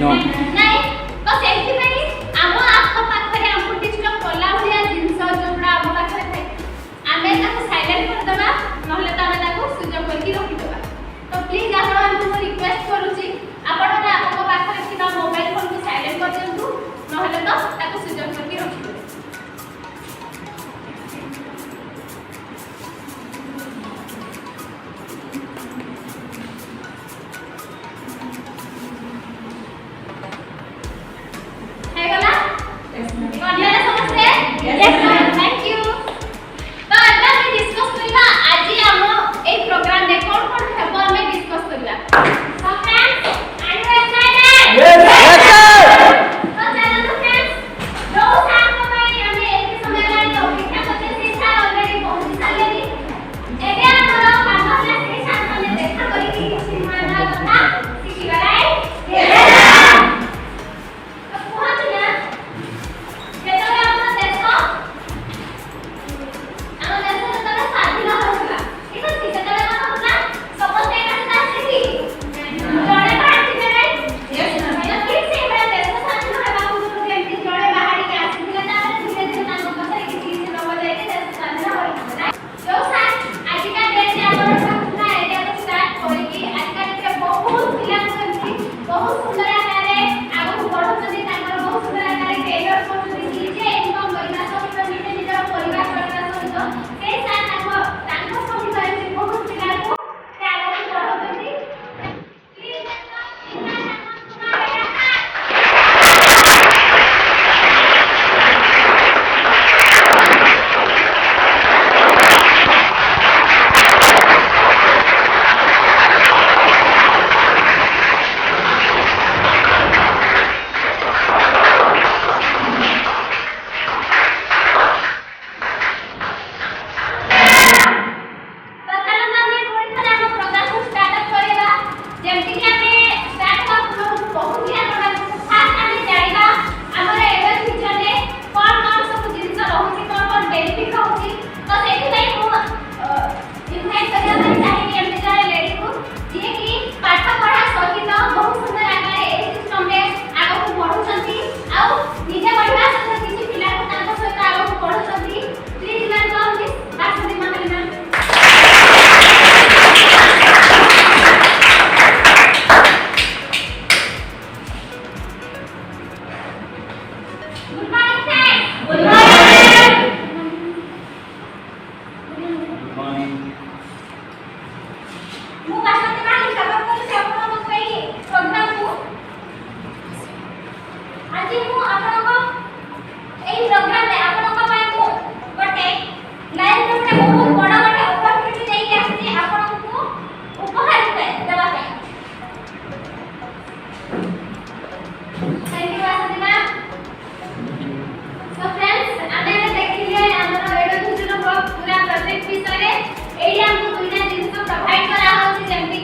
No नहीं तो सेठी में हम आपको पाखरे हम डिजिटल कोला भलिया जिंस जोडा हम पाखरे थे आमे ताको साइलेंट कर देबा नहले त आमे ताको स्विच ऑफ करके रखि देबा तो प्लीज आपण हमको रिक्वेस्ट करूची आपण ने आपको पाखरे किना मोबाइल फोन को साइलेंट कर दियंतु नहले तो ताको स्विच ऑफ करके रखि देबा एई हमको दुईटा जिंस प्रोवाइड करा होची जेमति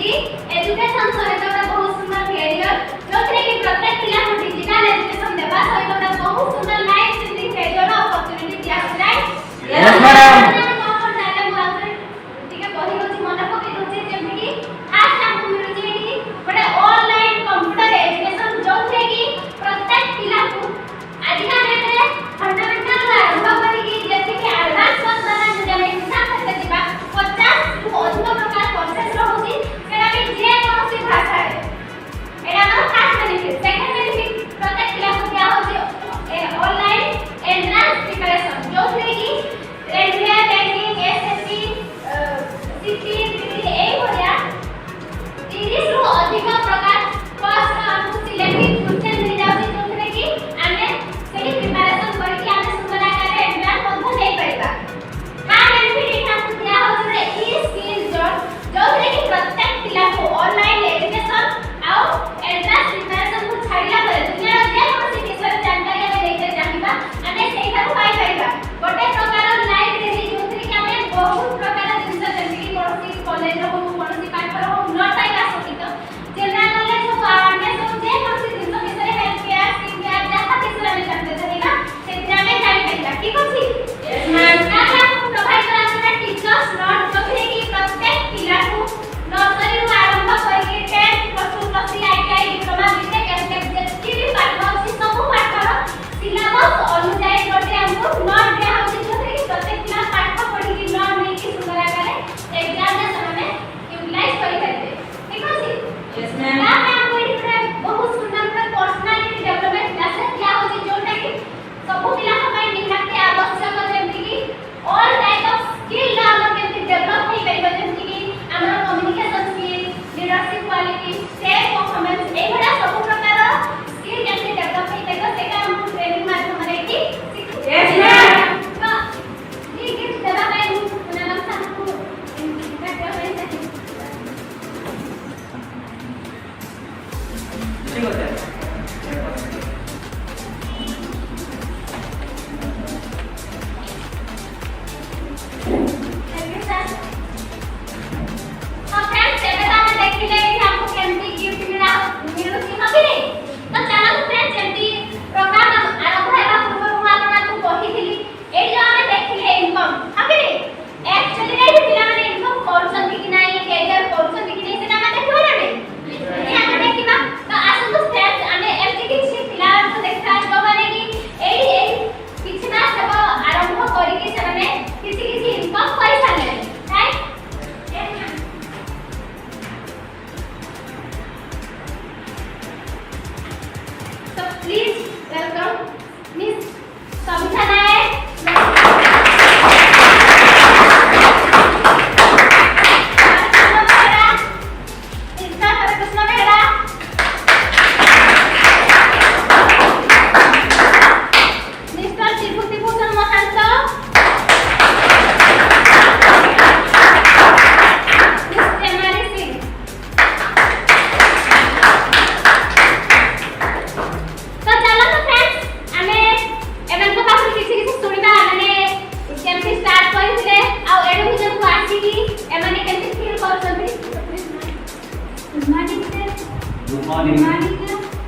Good Good morning. morning.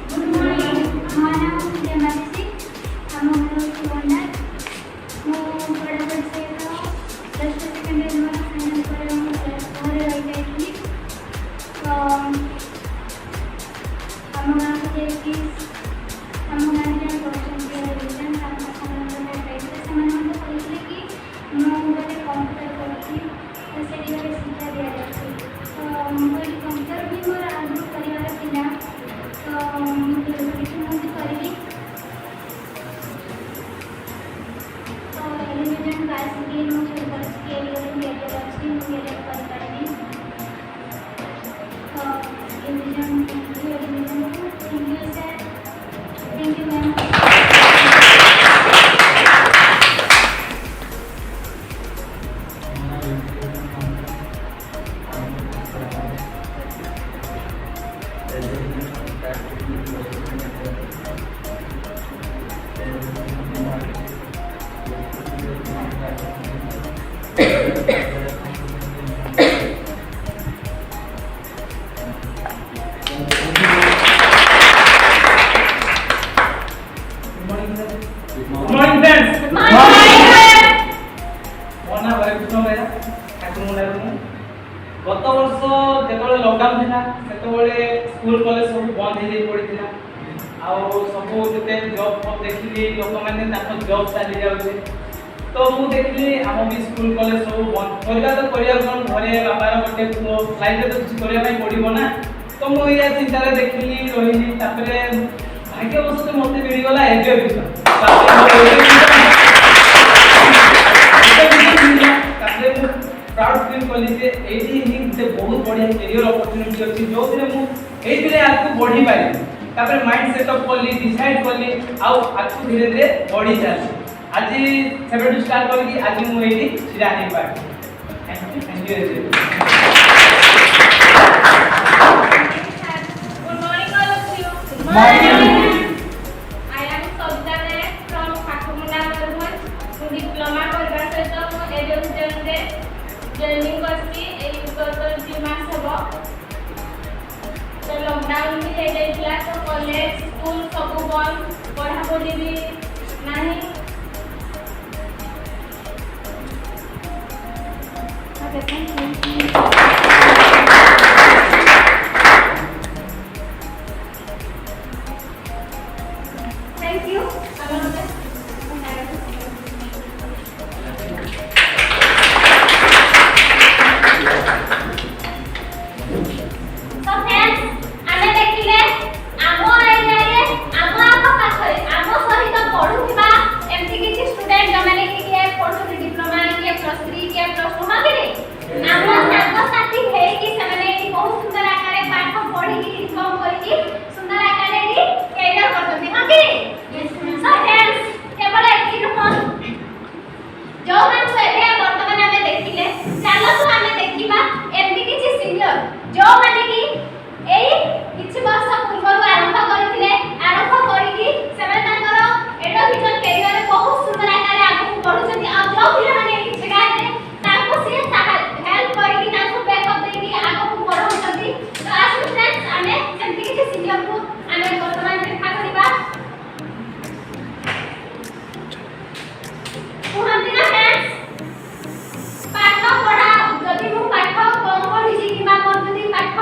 Good morning. My name is Demarisi. I'm a student. ମୁଁ ପଢ଼ାପଢ଼ି ସହିତ ପ୍ଲସ୍ ଟୁ ସେକେଣ୍ଡ ଇୟର ମୋର ଫାଇନାଲ୍ ପରେ ମୁଁ ଘରେ ରହିଯାଇଥିଲି। ତ ଆମ ଗାଁକୁ ଯାଇକି ଆମ ଗାଁରେ ଜଣେ ପଢ଼ୁଛନ୍ତି ରିଲିଜନ୍ ତାଙ୍କ ସାଙ୍ଗମାନଙ୍କ ଯାଇଥିଲେ। ସେମାନେ ମୋତେ କହିଥିଲେ କି ମୁଁ ଗୋଟେ କମ୍ପ୍ୟୁଟର କରୁଛି ତ ସେଠି ଗୋଟେ ଶିକ୍ଷା ଦିଆଯାଉଛି। ତ ମୁଁ କହିଲି କମ୍ପ୍ୟୁଟର ବି ମୋର ଆଗରୁ କରିବାର ଥିଲା ତ ମୁଁ କିଛି ମୁଁ ବି କରିବି। ତ ରିଲିଜନ୍ ଆସିକି ମୁଁ ସବୁ କରିଛି ଏରିଆରେ କ୍ୟାରିୟର ଅଛି ମୁଁ କ୍ୟାରିୟର କରିପାରିବି। ତ religion thank you sir thank you ma'am. Good morning, friends. Good morning. ମୋ ନାଁ ହରେକୃଷ୍ଣ ବେହେରା ଠାକୁରମୁଣ୍ଡାରୁ ମୁଁ ଗତ ବର୍ଷ ଯେତେବେଳେ ଲକଡାଉନ୍ ଥିଲା ସେତେବେଳେ ସ୍କୁଲ କଲେଜ ସବୁ ବନ୍ଦ ହେଇଯାଇ ପଡ଼ିଥିଲା ଆଉ ସବୁ ଯେତେ ଜବ୍ ଫବ୍ ଦେଖିଲି ଲୋକମାନେ ତାଙ୍କ ଜବ୍ ଚାଲି ଯାଉଛି ତ ମୁଁ ଦେଖିଲି ଆମ ବି ସ୍କୁଲ କଲେଜ ସବୁ ବନ୍ଦ କରିବା ତ କରିବାକୁ କ'ଣ ଘରେ ବାବାର ଗୋଟେ ପୁଅ ଲାଇଫରେ ତ କିଛି କରିବା ପାଇଁ ପଡ଼ିବ ନା ତ ମୁଁ ଏଇଆ ଚିନ୍ତାରେ ଦେଖିଲି ରହିଲି ତାପରେ ଭାଗ୍ୟବଶତଃ ମୋତେ ମିଳିଗଲା ଏଜୁକେସନ୍ ତାପରେ ମୁଁ ପ୍ରାଉଡ୍ ଫିଲ୍ କଲି ଯେ ଏଇଠି ହିଁ ଗୋଟେ ବହୁତ ବଢ଼ିଆ କ୍ୟାରିୟର ଅପରଚ୍ୟୁନିଟି ଅଛି ଯେଉଁଥିରେ ମୁଁ ଏଇଥିରେ ଆଗକୁ ବଢ଼ିପାରିବି ତାପରେ ମାଇଣ୍ଡ ସେଟଅପ୍ କଲି ଡିସାଇଡ୍ କଲି ଆଉ ଆଗକୁ ଧୀରେ ଧୀରେ ବଢ଼ି ଚାଲିଛି ଆଜି ସେବେଠୁ ଷ୍ଟାର୍ଟ କରିକି ଆଜି ମୁଁ ଏଇଠି ଛିଡ଼ା ହେଇପାରିବି thank you Good morning, all of you. Good morning. I am Savita Nayak from Thakurmunda, Mayurbhanj. ମୁଁ ଡିପ୍ଲୋମା କରିବା ସହିତ ମୁଁ ଏଜୁକେସନରେ ଜଏନିଂ କରିଛି ଏଇ ଗତ 2 ମାସ ହେବ। ତ ଲକଡାଉନ୍ ବି ହେଇଯାଇଥିଲା ତ କଲେଜ ସ୍କୁଲ ସବୁ ବନ୍ଦ ପଢ଼ାପଢ଼ି ବି ନାହିଁ। Okay, thank you. Thank you. So friends, ଆମେ ଦେଖିଲେ ଆମ ଏରିଆରେ ଆମ ଆଖପାଖରେ ଆମ ସହିତ ପଢୁଥିବା ଏମିତି କିଛି ଷ୍ଟୁଡେଣ୍ଟ ଯୋଉମାନେ କି କିଏ ପଢୁଛନ୍ତି ଡିପ୍ଲୋମା କିଏ +3 କିଏ +2 ହଁ କି ଆମ ସାଙ୍ଗସାଥି ହେଇକି ସେମାନେ ଏଠି ବହୁତ ସୁନ୍ଦର ଆକାରରେ ପାଠ ପଢିକି ଇନକମ୍ କରିକି ସୁନ୍ଦର ଆକାରରେ ଏଠି କ୍ୟାରିୟର କରୁଛନ୍ତି ହଁ କି So friends, କେବଳ ଏତିକି ନୁହଁ ଯୋଉମାନଙ୍କୁ ଏବେ ବର୍ତ୍ତମାନ ଆମେ ଦେଖିଲେ ଚାଲନ୍ତୁ ଆମେ ଦେଖିବା ଏମିତି କିଛି ସିନିୟର ଯୋଉମାନେ କି ଏଇ କିଛି ବର୍ଷ ପୂର୍ବରୁ ଆରମ୍ଭ କରିଥିଲେ ଆରମ୍ଭ କରିକି ସେମାନେ ତାଙ୍କର ଏଡୁକେସନ କ୍ୟାରିୟରରେ ବହୁତ ସୁନ୍ଦର ଆକାରରେ ଆଗକୁ ବଢୁଛନ୍ତି ଆଉ ଯୋଉ ପିଲାମାନେ ଏଠି ଛିଡ଼ା ହେଇଥିଲେ ତାଙ୍କୁ ସିଏ ହେଲ୍ପ କରିକି ତାଙ୍କୁ ବ୍ୟାକଅପ୍ ଦେଇକି ଆଗକୁ ବଢଉଛନ୍ତି ତ ଆସନ୍ତୁ ଫ୍ରେଣ୍ଡସ୍ ଆମେ ସେମିତି କିଛି ସିନିୟରକୁ ଆମେ ବର୍ତ୍ତମାନ ଦେଖା କରିବା କୁହନ୍ତି ନା ଫ୍ରେଣ୍ଡସ୍ ପାଠ ପଢା ଯଦି ମୁଁ ପାଠ କମ ପଢିଛି କିମ୍ବା ମୋର ଯଦି ପାଠ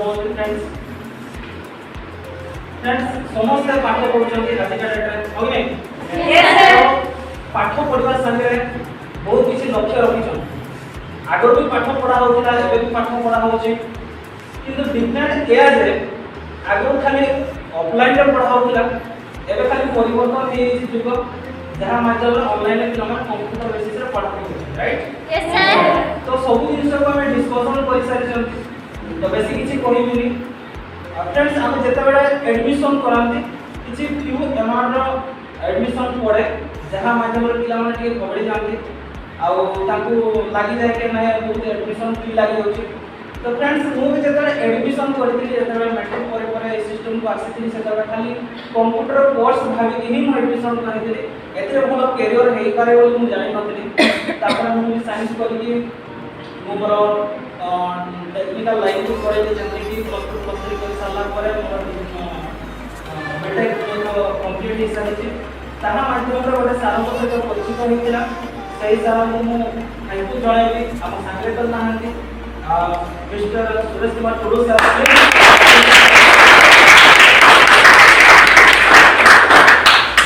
होती फ्रेंड्स समस्त पाठ पढ़ुଛନ୍ତି आजिका डेट हो नै Yes, sir. पाठ पढ़िबा संगे बहुत किसी लक्ष्य रखिछन आगर भी पाठ पढ़ा होतिला एबे भी पाठ पढ़ा होछि किंतु डिफरेंट एया जे आगर खाली ऑफलाइन रे पढ़ा होतिला एबे खाली परिवर्तन हे जुग जहां माध्यम ऑनलाइन रे पिलामा कंप्यूटर बेसिस रे पढ़ा होछि राइट Yes, sir. तो सब जिनिस को हम डिस्कशन करि सारि छथि तो बेसी किछि कहिबिनी फ्रेंड्स हम जेते बेला एडमिशन करांती किछि फ्यू अमाउंट रो एडमिशन पड़े जहां माध्यम रे पिला माने के पढ़ि जानती आउ ताकू लागि जाय के नै बहुत एडमिशन फी लागि होछि तो फ्रेंड्स मु भी जेते एडमिशन करथिली जेते बेला मैट्रिक परे परे सिस्टम को आसीथिली सेते बेला खाली कंप्यूटर कोर्स भाबी कि ही एडमिशन करथिली एते भलो कैरियर हेई पारे बोली मु जानि नथिली तापर मु साइंस करली मु मोर टेक्निकल लाइन को पढ़े जेते कि प्लस 3 कर साला परे मोर बीटेक को कंप्लीट ही सारिछि ताहा माध्यम रे गोटे सार को सहित परिचित होइतिला सही सार मु आइकु जणाइबी हम सांगे तो नाहंती mister Suresh Kumar Tudu sir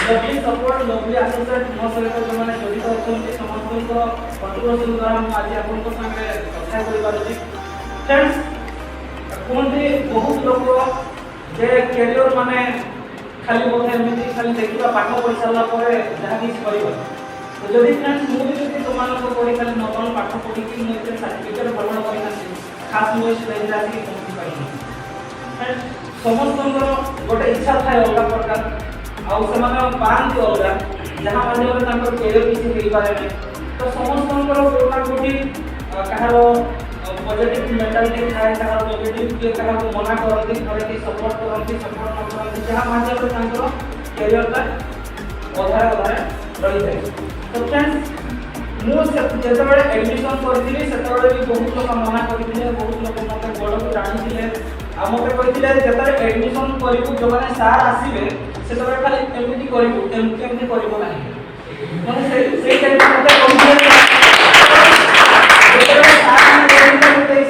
lovely support lovely associate मो सहित जो माने जड़ित अछंती समस्त को कंट्रोवर्सी द्वारा हम आज आपन को संगे कथा करि पारुछि फ्रेंड्स कोनते बहुत लोग जे कैरियर माने खाली बोथे एमती खाली देखिबा पाठ पढ़ि सारला परे जहा किछ करिबा तो जदि फ्रेंड्स मु भी जदि तुमान को पढ़ि खाली नॉर्मल पाठ पढ़ि कि मु एते सर्टिफिकेट ग्रहण करि नासी खास मु एसे लेन जासी पहुंची पाइनी फ्रेंड्स समस्त गोटे इच्छा थाए अलग प्रकार आउ समान पांति अलग जहां माध्यम रे तांकर कैरियर किछ हेई पारे नै तो समस्त कोना कोठी कहारो पॉजिटिव मेंटालिटी थाए कहारो नेगेटिव के कहारो मना करती घरे के सपोर्ट करती सपोर्ट न करती जहां माध्यम रे तांकर कैरियर ता अधार रही है तो फ्रेंड्स मु जेते बेले एडमिशन करथिली सेते बेले भी बहुत लोग मना करथिले बहुत लोग मते गोड़ को जानिथिले आ मते कहिथिले जेते एडमिशन करिबु जो माने सार आसीबे सेते बेले खाली एमटी करिबु एमटी करिबु नाही माने सेई टाइम मते कहिथिले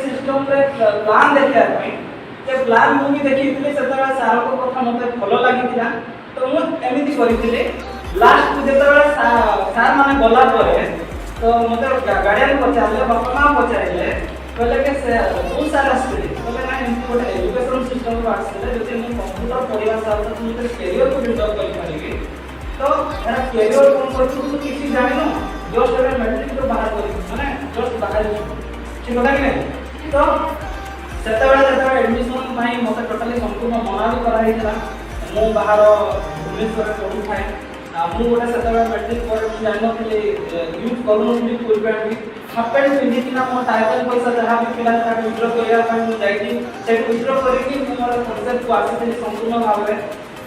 सिस्टम रे प्लान देखिया पई जे प्लान मु भी देखिथिले सेते बेले सार को कथा मते भलो लागिथिला तो मु एमिति करिथिले लास्ट जेते बेले सार माने गला परे तो मते गार्डियन पचारले बापा मां पचारले कहले के से बहुत सारा आस्ते कहले ना एमती गोटे एजुकेशन सिस्टम रो आस्ते जति मु कंप्यूटर पढ़िया साथ साथ मु कैरियर को बिल्ड कर पारिबी तो एरा कैरियर कोन करछु तू किछि जानिनो जस्ट एबे मैट्रिक तो बाहर करी माने जस्ट बाहर ठीक होता कि नहीं तो सेता एडमिशन भाई मते टोटली संपूर्ण मना भी करा हितला मु बाहर भुवनेश्वर पढु थाए मु गोटे सेता मैट्रिक पर जानो कि यूज करूनो भी फुल पैंट भी हाफ पैंट पिंधि कि ना मो टाइपल पैसा जहां भी पिला ता विड्रॉ करिया ପାଇଁ मु जाईती से विड्रॉ करिकि मु मोर कॉन्सेप्ट को आसीथि संपूर्ण भाबरे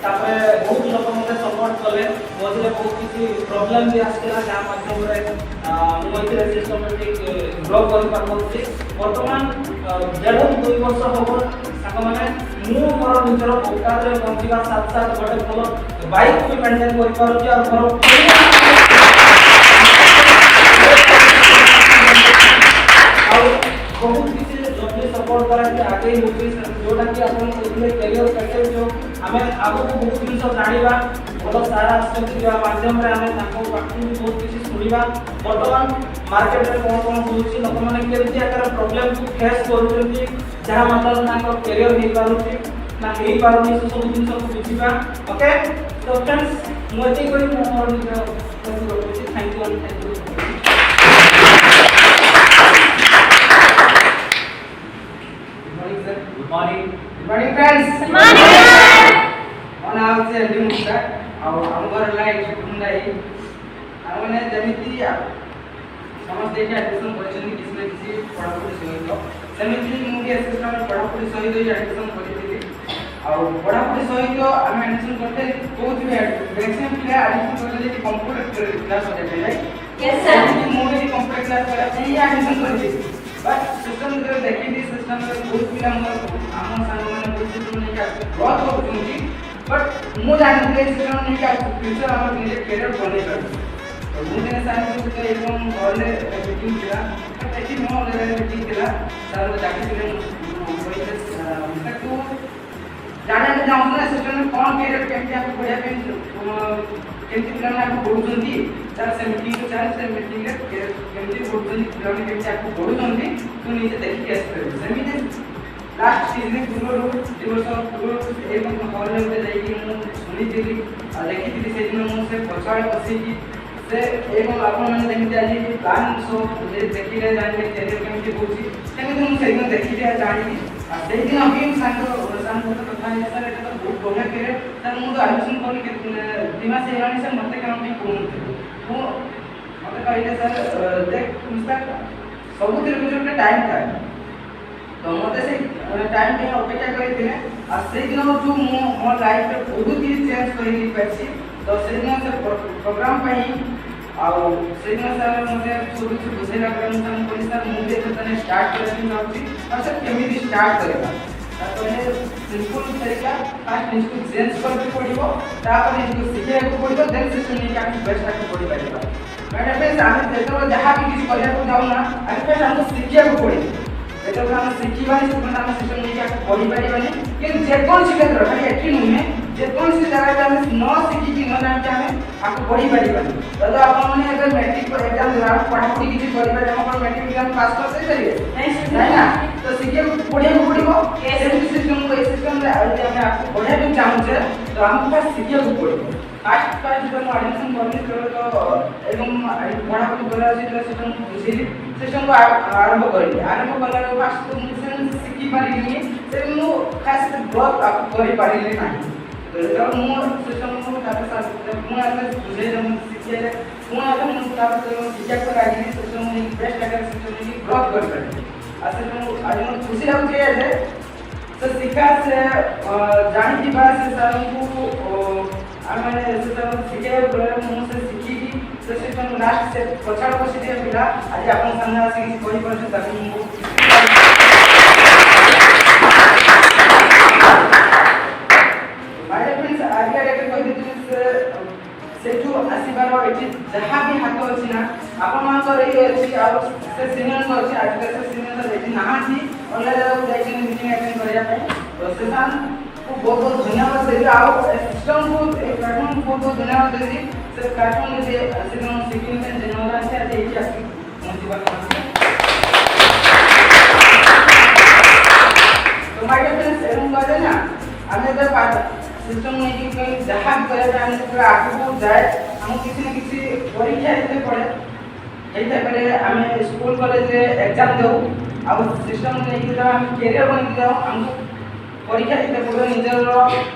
तापर बहुत लोक मते सपोर्ट कले मझे बहुत किसी प्रॉब्लम भी आस्तेला जा माध्यम रे मु एते सिस्टमैटिक ग्रो कर पारछि वर्तमान 1.5-2 वर्ष होबो साक माने मु मोर निजर औकात रे पहुंचीबा साथ साथ गोटे भलो बाइक भी मेंटेन करि पारछि और बहुत किसी लवली सपोर्ट करा कि आगे होची जोटा कि अपन कोइले कैरियर पैकेज जो हमें आगो को बहुत दिन सब जानिबा भलो सारा आस्ते दिवा माध्यम रे हमें ताको पाठी बहुत किसी सुनिबा वर्तमान मार्केट रे कोन होची लोक माने केमति आकर प्रॉब्लम को फेस करूछंती जहां मतलब ताको कैरियर हे पारुची ना हे पारुनी सब दिन सब बुझिबा ओके तो फ्रेंड्स मोती कोई more thank you Good morning. Good morning, friends. Good morning. On our say new start. Our life Hyundai. हमने जमिति समस्त देखिए एडमिशन करछन किसने किसी पढ़ापढ़ी सहित सेमिति मु भी सिस्टम में पढ़ापढ़ी सहित एडमिशन करथिली और पढ़ापढ़ी सहित हम एडमिशन करते बहुत भी मैक्सिमम पिला एडमिशन करले जे कंप्यूटर क्लास होते हैं यस सर मु भी कंप्यूटर क्लास करा से एडमिशन करथि बट सिस्टम रे देखि दी सिस्टम रे बहुत पिला हम संग माने बहुत नहीं का बहुत होती बट मु जानते सिस्टम नहीं का फ्यूचर हम निजे कैरियर बने कर तो मु ने साइंस के एकदम ऑनले मीटिंग किया तो एटी मो ऑनलाइन मीटिंग किया सर जाके कोई माने सिस्टम में कोन कैरियर केमती आपको बढ़िया केमती प्लान आपको पढुचंती सर से मीटिंग को चाहे से मीटिंग रे केमती पढुचंती प्लान केमती आपको पढुचंती तो नीचे देखि के आसते सेमिति लास्ट सीजन पूर्व दिवस पूर्व एक कॉलेज में जाई मु सुनी दिली देखि दिली से दिन मु से पछाड़ बसी की से एक आपण माने देखि आज की प्लान सो देखि रे जाने कैरियर केमती होची सेमिति मु से दिन देखि रे जानी से दिन अभी सांग तो कथा है सर एटा तो बहुत बढ़िया कैरियर सर मु तो एडमिशन कर दिमाग से यानी सर मते काम नहीं कोन मु मते कहले सर देख पुस्तक सब दिन में टाइम था तो मते से टाइम पे अपेक्षा करी थिले आ से दिन जो मो लाइफ रे बहुत ही चेंज करी परछि तो से दिन से प्रोग्राम पे आउ से दिन सर मते सब कुछ बुझेला करन हम कोई सर मुझे तो तने स्टार्ट करनी चाहूची और सर केमिति स्टार्ट करेगा पहले सिंपल तरीका फास्ट इसको चेंज करके पड़िबो तापर इसको सीखे को पड़िबो देन सिस्टम नहीं का बेस्ट रख पड़ी पाइबा मैंने पे आमे देखो जहां भी किसी करिया को जाऊ ना आगे पे हमको सीखे को पड़ी एतो हम सीखीबा से हम सिस्टम नहीं का पड़ी पाइबानी कि जे कोन क्षेत्र खाली एठी नुमे जे कोन से जगह पे हम न सीखी कि न जान के हमें आपको पढ़ी पाइबानी तो आपण माने अगर मैट्रिक को एग्जाम देला पढ़ा पढ़ी किसी करिबा हम अपन मैट्रिक एग्जाम पास करते करिए नहीं ना तो सीखे पढ़िया को पड़िबो कैसे सिस्टम को सिस्टम रे आज हम आपको पढ़िया को चाहू छे तो हमको पास सीखे को पड़िबो फास्ट फास्ट जब एडमिशन करने करो तो एकदम पढ़ा पढ़ी करा से सिस्टम बुझिली सिस्टम को आरंभ करला फास्ट तो मुझे सीखी पारिली से मु खास ब्लॉक आप करि पारिली नाही तो जब मु सिस्टम को तापर साथ मु आके बुझे जब सीखे मु आके मु तापर शिक्षा को आगे सिस्टम में बेस्ट अगर सिस्टम में ब्लॉक कर पारे असल में आज मु खुशी लागे है तो शिक्षा से जानी की बात से सर को आमे सिस्टम सीखे बोले मु से सीखी की तो सिस्टम लास्ट से पछाड़ बसी दिया पिला आज अपन सामने आसी कि कोई पर से ताकि मु माय फ्रेंड्स आगे आगे कोई दिस से जो आसीबार एठी जहां भी हाथ अछि ना आपन मान तो रही अछि आ से सीनियर को अछि आज से सीनियर एठी ना छी ऑनलाइन जगह जाई मीटिंग अटेंड करिया पे तो सेसान को बहुत बहुत धन्यवाद देबी आओ सिस्टम को प्लेटफॉर्म को बहुत धन्यवाद देबी से प्लेटफॉर्म से सिस्टम सीखने से धन्यवाद से आज एठी आसी मोटिवेट तो माय फ्रेंड्स एरम बाजे ना हमें तो सिस्टम में कि कोई जहां भी करे हम पूरा आगे को जाए हम किसी न किसी परीक्षा देते पड़े एते पहले हमें स्कूल कॉलेज रे एग्जाम दो अब सिस्टम में कि हम कैरियर बन जाओ हम परीक्षा देते पड़े निजर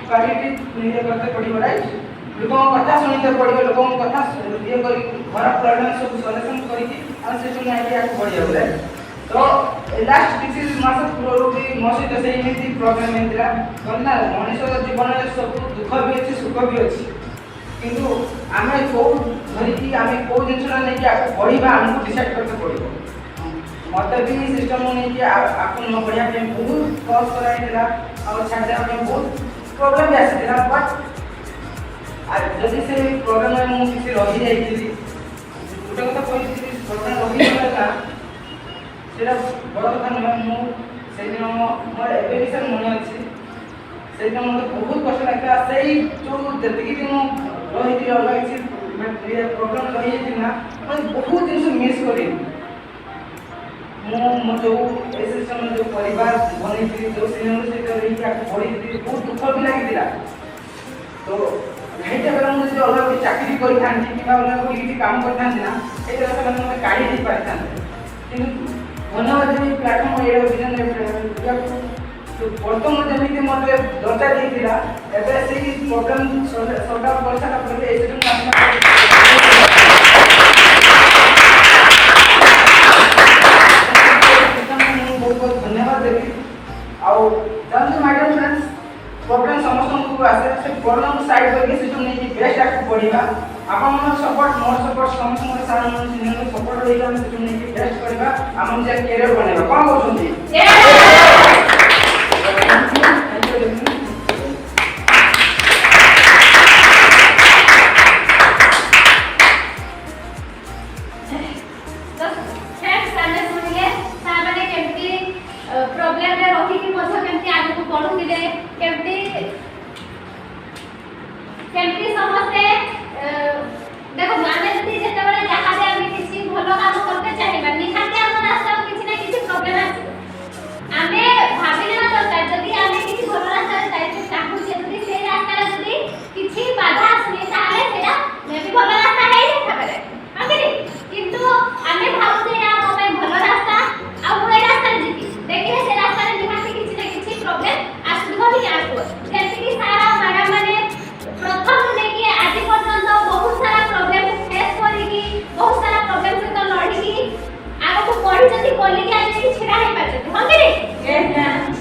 क्वालिटी निजे करते पड़ी राइट लोगों कथा सुनते पड़े लोगों कथा ये करी खराब प्रॉब्लम सब सॉल्यूशन करी हम सिस्टम में आगे बढ़िया हो जाए तो लास्ट किसी मास पूर्व भी मोसे जैसे एमती प्रॉब्लम हेतिला करना मनुष्य जीवन में सब दुख भी अछि सुख भी अछि किंतु आमे को धरि कि आमे को जिंसना नै कि पढिबा हमको डिसाइड करते पड़िबो मते भी सिस्टम नै कि आपन न बढ़िया पे बहुत कॉस्ट कराई देला और छाड़े में बहुत प्रॉब्लम भी आसी देला बट आज जदी से प्रॉब्लम में मु किसी रही जाईली गुटे କଥା କହିଥିଲି प्रॉब्लम रही गला सेटा बड़ कथा नुहे मु से दिन मोर एबे भी सर मन अछि से दिन मते बहुत कष्ट लागता सेई जो जतिकी दिन रही थी अलग किसी ये प्रॉब्लम रही थी ना मैं बहुत दिन से मिस करी मु जो ऐसे समय जो परिवार बनी थी जो सिनेमा से कर रही थी आपको पढ़ी थी बहुत दुख भी लगी दिला तो नहीं जगह मुझे जो अलग चाकरी करी थांती कि अलग कोई काम कर थांती ना ए तरह से मैं काढ़ी नहीं पाई थांती किंतु धन्यवाद जी प्लेटफॉर्म एडो विजन तो वर्तमान जमीती मते दरजा देथिला एबे से प्रोग्राम सरकार पैसा का पहले एसडम बहुत धन्यवाद देबी आउ जानते मैडम फ्रेंड्स प्रॉब्लम समस्या को आसे से प्रॉब्लम साइड करके सिस्टम नहीं कि बेस्ट आके पढ़िबा आपन मन सपोर्ट मोर सपोर्ट समस्त मोर सारा मन सिनियर सपोर्ट रही हम सिस्टम नहीं कि बेस्ट करबा हम जे कैरियर बनेबा कोन बोलछन सेमती समस्ते देखो आमे जति जेते बेले जहा दे आमे किछि भलो काम करते चाहिबा निहाती हम रास्ता किछि ना किछि प्रॉब्लम आसी आमे भाबिले ना दरकार जदि आमे किछि भलो रास्ता जाइते चाहू जे जदि से रास्ता जदि किछि बाधा आसी ताले सेरा मे भी भलो रास्ता हेइ देखा पारे आमे किंतु आमे भाबु जे या मोबाइल भलो रास्ता आ ओइ रास्ता जिति देखिले से रास्ता रे निहाती किछि ना किछि प्रॉब्लम आसुबो भी आसुबो जेति कि सारा मैडम माने प्रथम लेके आज पर्यंत बहुत सारा प्रॉब्लम फेस करिकी बहुत सारा प्रॉब्लम से तो लड़िकी आगो को पढ़ी जति कोली के आज की छिड़ा हे पाछे हम के यस मैम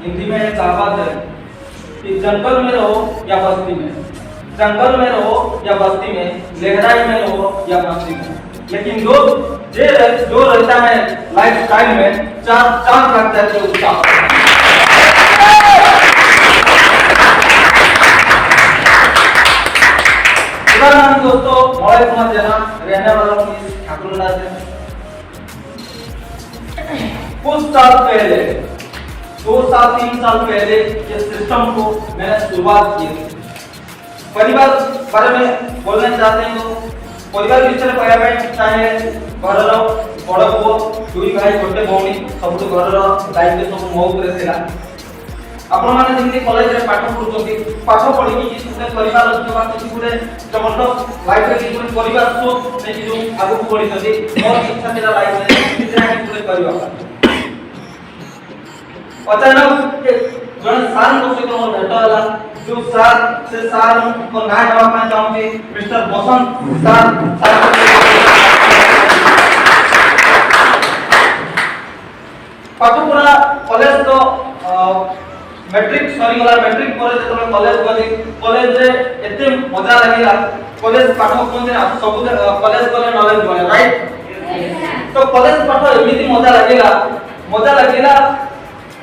हिंदी में एक कहावत है कि जंगल में रहो या बस्ती में, जंगल में रहो या बस्ती में, गहराई में रहो या मस्ती में, लेकिन जो रहता है लाइफ स्टाइल में चार लग जाते हैं उसका। दोस्तों मॉडल कुमार जना रहने वाला हूँ इस ठाकुरनाथ से। कुछ साल पहले 2 साल 3 साल पहले ये सिस्टम को मैंने शुरुआत की थी। परिवार बारे में बोलना चाहते हैं तो परिवार विषय में चाहे घर बड़ पुओ 2 भाई 1 भौणी सब घर दायित्व सब मो उपरे थिला। आपण माने जेंति कॉलेज रे पाठ पढुछथि पाठ पढी कि सुने परिवार जवा किछि गुरे जबरदस्त लाइफ रे किछि परिवार सोच नै कि जो आगु पढिछथि मोर इच्छा थिला लाइफ रे किछि ना किछि करबा। अचानक जन सार को सहित मोर भेट होला जो सार को ना नवा पाए चाहूंगी मिस्टर बसंत सार पाठ पढ़ा कॉलेज तो मैट्रिक सरी गला मैट्रिक पर जतले कॉलेज गली कॉलेज रे एते मजा लागिला कॉलेज पाठ कोनते सब कॉलेज गले नॉलेज बने राइट। तो कॉलेज पाठ एमिति मजा लागिला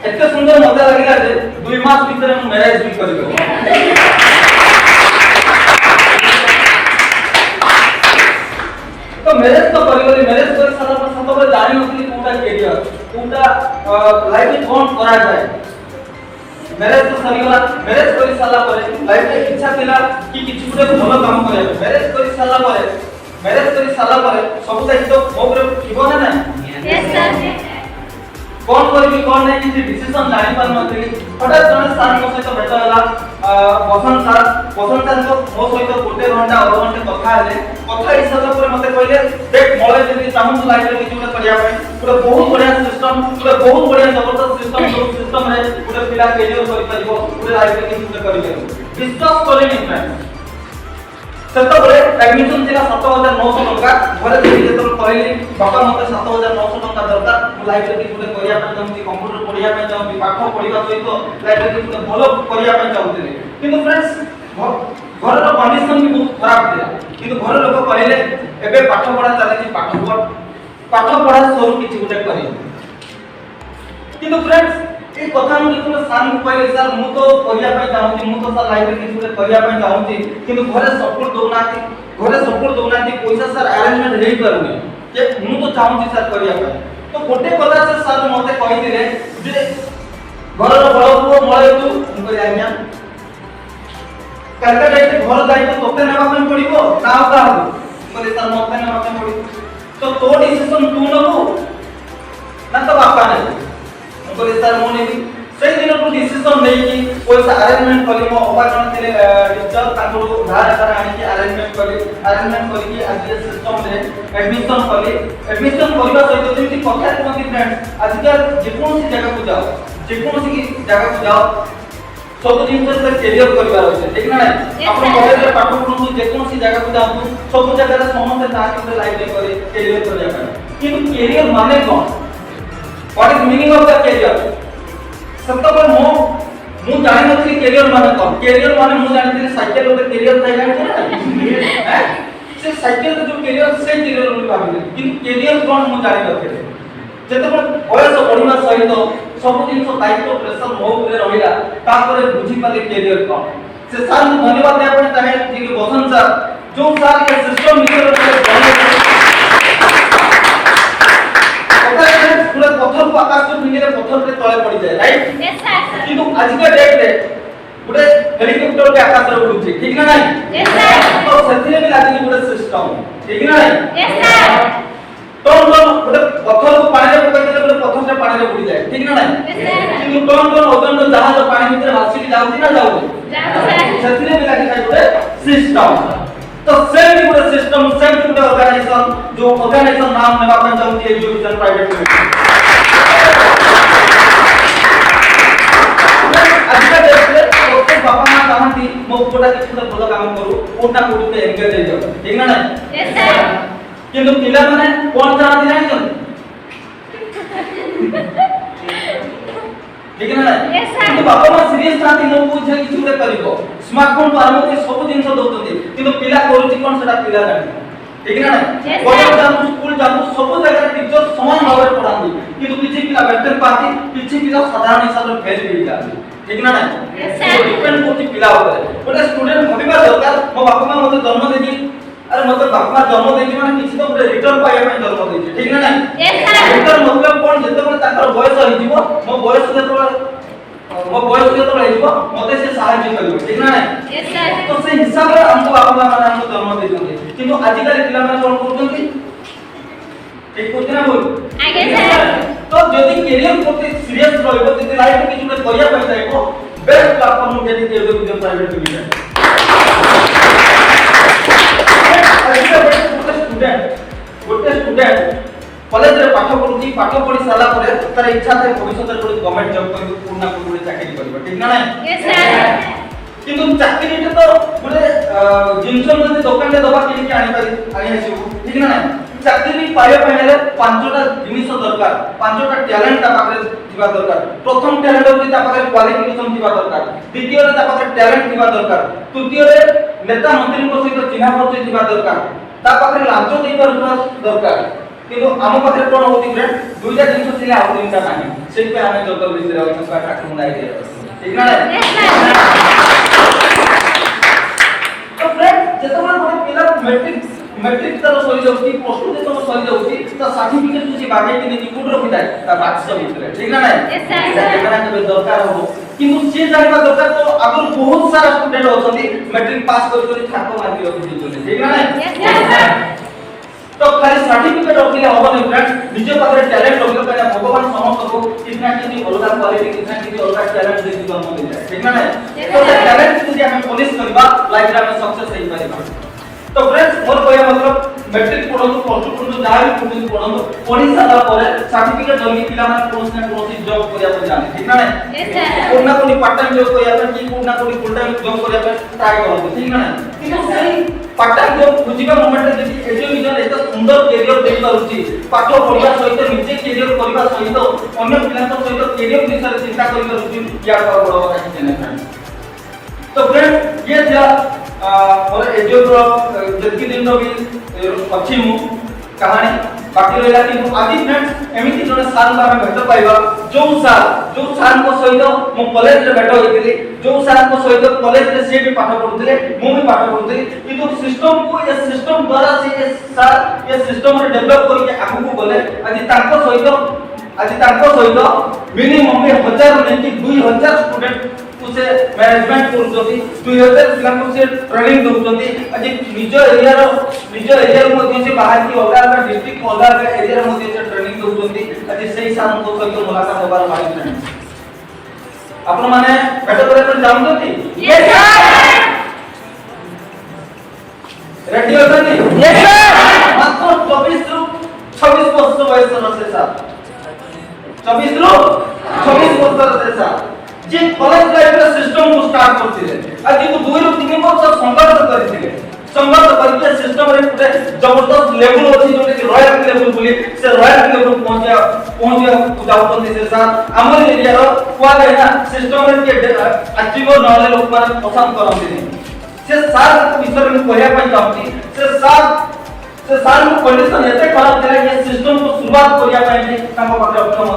एते सुंदर मजा लागिला जे 2 मास भीतर हम मैरिज भी करियो। तो मैरिज तो मैरिज कर सारा पर सब जानि नथि कोटा कैरियर कोटा लाइफ में कोन करा जाए। मैरिज तो सरीगला मैरिज करि साला परे लाइफ रे इच्छा थिला कि किछु गुटे भलो काम करे। मैरिज करि साला परे सब दायित्व मो ऊपर थिबो ना ना। यस सर कोन करबी कोन नै कि डिसिजन जानि पार नथि। हठात जने सार को सहित भेट होला बसंत सर को मो सहित 1 घंटा 2 घंटा कथा हेले हिसाब पर मते कहले देख मोले जदी चाहू लाइफ रे किछु गुटे करिया पय पूरा बहुत बढ़िया सिस्टम पूरा बहुत बढ़िया जबरदस्त सिस्टम जो सिस्टम रे पूरा पिला कैरियर करि परिबो पूरा लाइफ रे किछु गुटे करि परिबो। विश्वास करेनी फ्रेंड सेतो बळे एडमिशन थिला 7900 टका घरे देखि जेतल कहली बापा मते 7900 टका दरकार लाइफ रे किछु गुटे करिया पय चाहूची कंप्यूटर पढिया पय चाहूची पाठ पढिबा सहित लाइफ रे किछु भलो करिया पय चाहूची। किंतु फ्रेंड्स घर रो कंडीशन भी बहुत खराब थिला किंतु घर लोक कहले एबे पाठ पढा चली पाठ पढा सरू किछि गुटे करी। किंतु फ्रेंड्स ए कथा मु जेतले सार को कहले सर मु तो करिया पय चाहूची मु तो सर लाइफ में किछु करिया पय चाहूची किंतु घरे सपोर्ट दोनाती पैसा सर अरेंजमेंट हेई पारुनी जे मु तो चाहूची सर करिया पय तो गोटे कथा से सर मते कहि दिले जे घर बड़ पुओ मळे तू मु कहि आज्ञा करके जाइते घर दायित्व तोते नेबा पय पड़िबो का बोले सर मते नेबा पय पड़िबो तो तो डिसीजन तू नबो ना तो बापा ने बोले सर मो नेबी से दिन को डिसीजन नै कि पैसा अरेंजमेंट करी मो ओपा जन थिले टीचर ताको उधार कर आनी कि अरेंजमेंट करी कि आज सिस्टम रे एडमिशन करबा सहित जेमि कथा कोन फ्रेंड्स आजकल जेकोसी जगह को जाओ सब जिन से कैरियर करबार होचे ठीक ना अपन कॉलेज रे पाठ पढु जेकोसी जगह को जाओ सब जगह रे समस्त ताकि लाइफ रे करे कैरियर करया पर किंतु कैरियर माने कोन what is meaning of the career सत्ता पर मु जानि नथि कैरियर माने कोन कैरियर माने मु जानि थि साइकिल रे कैरियर थाय जानि है से साइकिल रे जो कैरियर से कैरियर रे भाबि किंतु कैरियर कोन मु जानि नथि जेते बयस बढ़िबा सहित सब जिंस दायित्व प्रेशर मो ऊपर रहिला तापर बुझी पाले कैरियर कोन से सर मु धन्यवाद दे आपण चाहे ठीक बसंत सर जो सर के सिस्टम निकल पूरा पत्थर को आकाश को फिंगे पत्थर पे तळे पड़ी जाए राइट यस सर किंतु आज के डेट रे गुटे हेलीकॉप्टर के आकाश रे उड़ुची ठीक ना नहीं यस सर तो सेथिले भी लागी गुटे सिस्टम ठीक ना नहीं यस सर टोन गुटे पत्थर को पानी रे पकाई देले गुटे पत्थर से पानी रे उड़ी जाए ठीक ना नहीं यस सर किंतु टोन ओजन जहाज पानी भीतर भासी की जाउची ना जाउची सर सेथिले भी लागी गुटे सिस्टम तो सेम गुटे सिस्टम सेम गुटे ऑर्गेनाइजेशन जो ऑर्गेनाइजेशन नाम नेबा पय चाहूची एजुकेशन प्राइवेट लिमिटेड आजका देखले ओके बापा मां चाहती मो कोटा किछ भलो काम करू कोटा कोटे एंगेज हे जाऊ ठीक ना नहीं यस सर किंतु पिला माने कोन चाहती नहीं जन ठीक ना नहीं यस सर किंतु बापा मां सीरियस चाहती मो बुझे किछ गुटे करिवो स्मार्टफोन पर हम के सब जिंस दोतोंदी किंतु पिला करूची कोन सेटा पिला जानि ठीक ना नहीं Yes, कॉलेज sir. जाऊ स्कूल जाऊ सब जगह टीचर समान भाव में पढ़ाती किंतु किछि पिला वेस्टर्न पाती किछि पिला साधारण हिसाब रे फेल होई जाती ठीक ना नहीं Yes, sir. डिपेंड करती पिला ऊपर गोटे स्टूडेंट भाबिबा दरकार मो बापा मां मते जन्म देकी अरे मते बापा जन्म देकी माने किछि तो रिटर्न पाया ପାଇଁ जन्म देकी ठीक ना नहीं यस सर रिटर्न मतलब कोन जते बेले ताकर बयस होई जीवो मो बयस जते होई जीवो मते से सहायता करिवो ठीक ना नहीं यस सर तो से हिसाब रे हमको बापा मां माने हमको जन्म देछन्ते किंतु आजि काली पिला माने कोन करछन्ती ठीक कोन ना बोल आगे सर तो जदि कैरियर प्रति सीरियस रहइबो जदि लाइफ में किछु करिया पय जाइबो बेस्ट प्लेटफॉर्म जदि एजुकेशन प्राइवेट लिमिटेड गोटे स्टूडेंट कॉलेज रे पाठ पढ़ी साला परे तार इच्छा थाए भविष्य रे गवर्नमेंट जॉब करिबो पूर्ण पूर्ण चाकरी करिबो ठीक ना नहीं यस सर किंतु चाकरी रे तो गोटे जिंस जदि दुकान रे दबा किनि आनी पारी आनी आसीबो ठीक ना नहीं चाकरी पाया पहले पांचटा जिनिस दरकार पांचटा टैलेंट ता पाखरे थिबा दरकार प्रथम टैलेंट होती ता पाखरे क्वालिफिकेशन थिबा दरकार द्वितीय रे ता पाखरे टैलेंट थिबा दरकार तृतीय रे नेता मंत्री को सहित चिन्हा परिचय थिबा दरकार ता पाखरे लांच देई पारुवा दरकार किंतु आम पाखरे कोन होती फ्रेंड दुईटा जिनिस थिले आ तीनटा नाही सेहि पे आमे जगत विषय रे अच्छा ठाकुर आइडिया ठीक ना यस सर तो फ्रेंड जेतबा गोटे पिला मैट्रिक तर सरी जाउची प्लस 2 जेतबा सरी जाउची त सर्टिफिकेट तुसी बागे कि नि कोड रखि दाय ता बाक्स भितरे ठीक ना नहीं यस सर केना के दरकार हो किंतु से जानिबा दरकार तो आगर बहुत सारा स्टूडेंट होछन्ती मैट्रिक पास करि करि ठाको मार्क रखि दिछन्ती ठीक ना नहीं यस सर तो खाली सर्टिफिकेट रखिले होबो नहीं फ्रेंड निजे पाखरे टैलेंट रखिले कहना भगवान समस्त को कितना किछि अलगा क्वालिटी कितना किछि अलगा टैलेंट दे दिबा मन दे ठीक ना नहीं तो टैलेंट यदि हम पुलिस करबा लाइफ रे हम सक्सेस होई परिबा तो फ्रेंड्स मोर कहया मतलब मैट्रिक पढନ୍ତୁ प्लस 2 पढନ୍ତୁ जाय पढନ୍ତୁ पढि सारा परे सर्टिफिकेट जल्दी पिला माने कोर्स ना कोर्स जॉब करिया पर जाने ठीक ना नहीं यस सर कोना कोनी पार्ट टाइम जॉब करिया पर कि कोना कोनी फुल टाइम जॉब करिया पर ट्राई करନ୍ତୁ ठीक ना नहीं किंतु सही पार्ट टाइम जॉब खुजिबा मोमेंट रे देखि एजुकेशन एत सुंदर कैरियर देई पारुची पाठ पढिया सहित निजे कैरियर करबा सहित अन्य पिलांक सहित कैरियर विषय चिंता करि पारुची या बड़ बड़ काही चैनल तो फ्रेंड ये था मोर एजुकेशन जति दिन भी अच्छी मु कहानी बाकी रहला कि आदि फ्रेंड्स एमिति जने सार को हमें भेट पाइबा जो सार को सहित मो कॉलेज रे भेट होइतिली जो सार को सहित कॉलेज रे से भी पाठ पढुतिले मु भी पाठ पढुतिली किंतु सिस्टम को ये सिस्टम द्वारा से सार ये सिस्टम रे डेवलप करके आगु को गले आज तांको सहित मिनिमम 1000 नहीं 2000 स्टूडेंट से मैनेजमेंट करछथि 2000 पिला को से ट्रेनिंग दउछथि आज निज एरिया मध्ये से बाहर की अलग डिस्ट्रिक्ट अलग एरिया मध्ये से ट्रेनिंग दउछथि आज सेही सार को सहित मुलाकात होबार मारी फ्रेंड्स आपण माने भेट करे पर जाउछथि यस सर रेडी होछथि यस सर मात्र 24 रु 26 वर्ष बयस से सार 24 रु 26 वर्ष से सार जे कॉलेज लाइफ रे सिस्टम को स्टार्ट करथिले आज को 2 रु 3 वर्ष संघर्ष करथिले संघर्ष करके सिस्टम रे पूरे जबरदस्त लेवल अछि जोटे कि रॉयल लेवल बोली से रॉयल लेवल पहुंच जाउतथि से सार हमर एरिया रो क्वाले ना सिस्टम रे के अचीव नॉलेज लोक पर पसंद करथि से सार विषय में कहया पई चाहती से सार को कंडीशन एते खराब थिला कि सिस्टम को शुरुआत करिया पई ताको पाखे अक्षम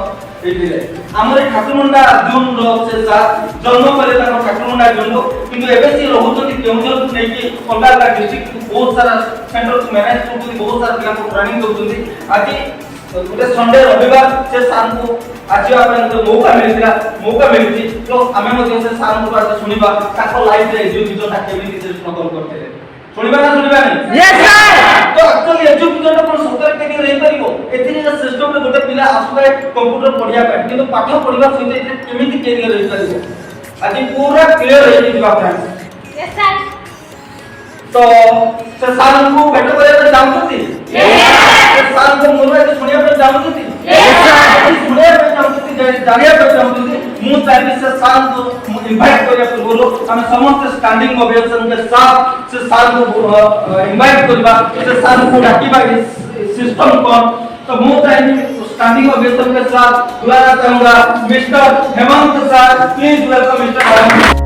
एथिले हमरे ठाकुरमुंडा जून रो से सार जन्म करे ताको ठाकुरमुंडा जून रो किंतु एबे से रहउतथि केउजर नै कि अलग डिस्ट्रिक्ट बहुत सारा सेंटर को मैनेज करथि बहुत सारा पिला को ट्रेनिंग दउथि आज गोटे संडे रविवार से सार को आजिया पे मौका मिलथि तो हमें मध्ये से सार को बात सुनिबा ताको लाइफ रे एजुकेशन केमिति से स्ट्रगल करथे सुनिबा ना सुनिबा नहीं यस सर तो एक्चुअली एजुकेशन को सतर के रही परिबो एथिरे सिस्टम रे गोटे पिला आसुए कंप्यूटर पढिया पे किंतु पाठ पढिबा सहित केमिति कैरियर रही परिबो आज पूरा क्लियर रही दिबा फ्रेंड्स यस सर तो से सार को भेट करे पे जाउथि यस सार को मोरवा के सुनिया पे जाउथि यस सर सुनिया पे जाउथि जानिया पे जाउथि मु चाहि से सार को इनवाइट करिया पूर्व हम समस्त स्टैंडिंग ओवेशन के साथ से सार को इनवाइट करबा से सार को डाकिबा सिस्टम कोन तो मु चाहि स्टैंडिंग ओवेशन के साथ द्वारा चाहूंगा mister Hemant sir please welcome mister Hemant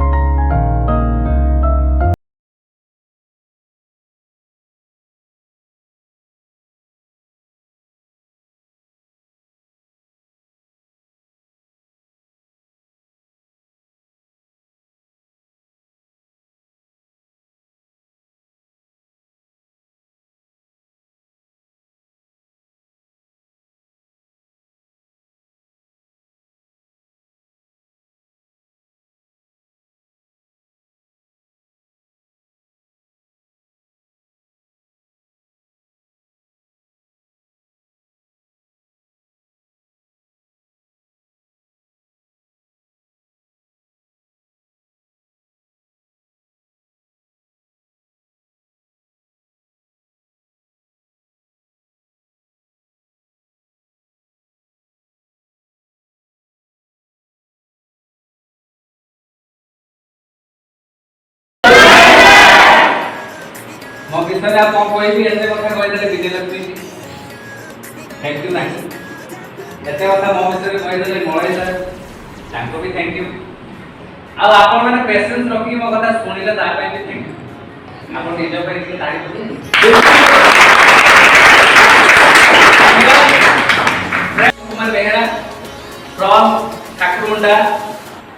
मो विषय आप कौन कोई भी ऐसे कथा कहि देले विजयलक्ष्मी थैंक यू ऐसे कथा मो विषय कहि देले मोळे सर तांको भी थैंक यू आ आपण माने पेशेंस रखी मो कथा सुनिले ता पे भी थैंक यू आपण निज पे के ताड़ी कुमार बेहरा फ्रॉम ठाकुरमुंडा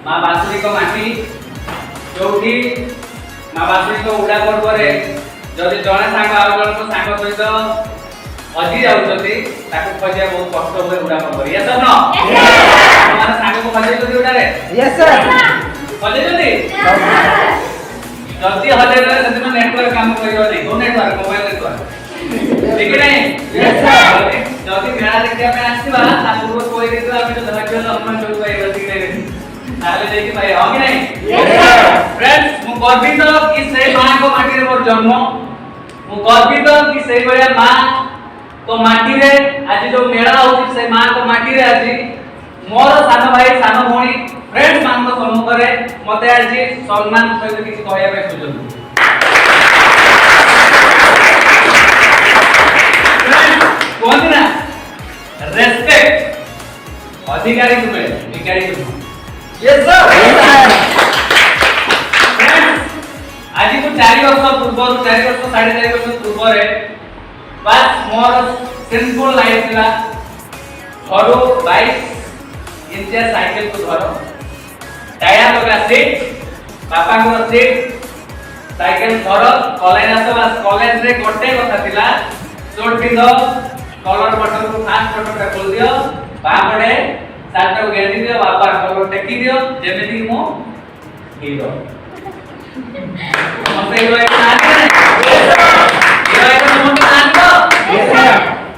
मां बासुरी को माटी जोठी मां बासुरी को उडा पर्व रे जदि जने सांग आ जन को सांग सहित अजी जाउछथि ताको खोजिया बहुत कष्ट होय उडा पर्व यस सर नो हमारा सांग को खोजै जदि उडा रे यस सर खोजै जदि जदि हले रे जदि नेटवर्क काम करियो नै को नेटवर्क मोबाइल नेटवर्क ठीक नहीं यस सर जदि मेला देखिया पे आसीबा ता पूर्व कोई देखिबा हम तो धराक्य सम्मान जोइ पाइ बति नै ताले देखि भाई हो कि नहीं यस सर फ्रेंड्स मु गर्वित कि से मां को माटी रे मोर जन्म मु गर्वित कि से बळे मां को माटी रे आज जो मेला होछि से मां को माटी रे आज मोर सान भाई सान भणी फ्रेंड्स मान को सम्मुख रे मते आज सम्मान सहित किछि कहया पे सुजो कोन ना रेस्पेक्ट अधिकारी को मिले भिखारी को यस सर आज को 4 वर्ष पूर्व 4 वर्ष 4.5 वर्ष पूर्व रे बस मोर सिंपल लाइफ थिला घरो 22 इंचिया साइकिल को धरो टायर लगा सीट बापा को सीट साइकिल धरो कॉलेज आसो कॉलेज रे गोटे कथा थिला शॉर्ट पिंदो कलर बटन को फास्ट बटन रे खोल दियो बापड़े सार्ट को गेंदी दियो बापा कलर टेकी दियो जेमिति मो हीरो मते हीरो एक नानी हीरो एक नमन नानी तो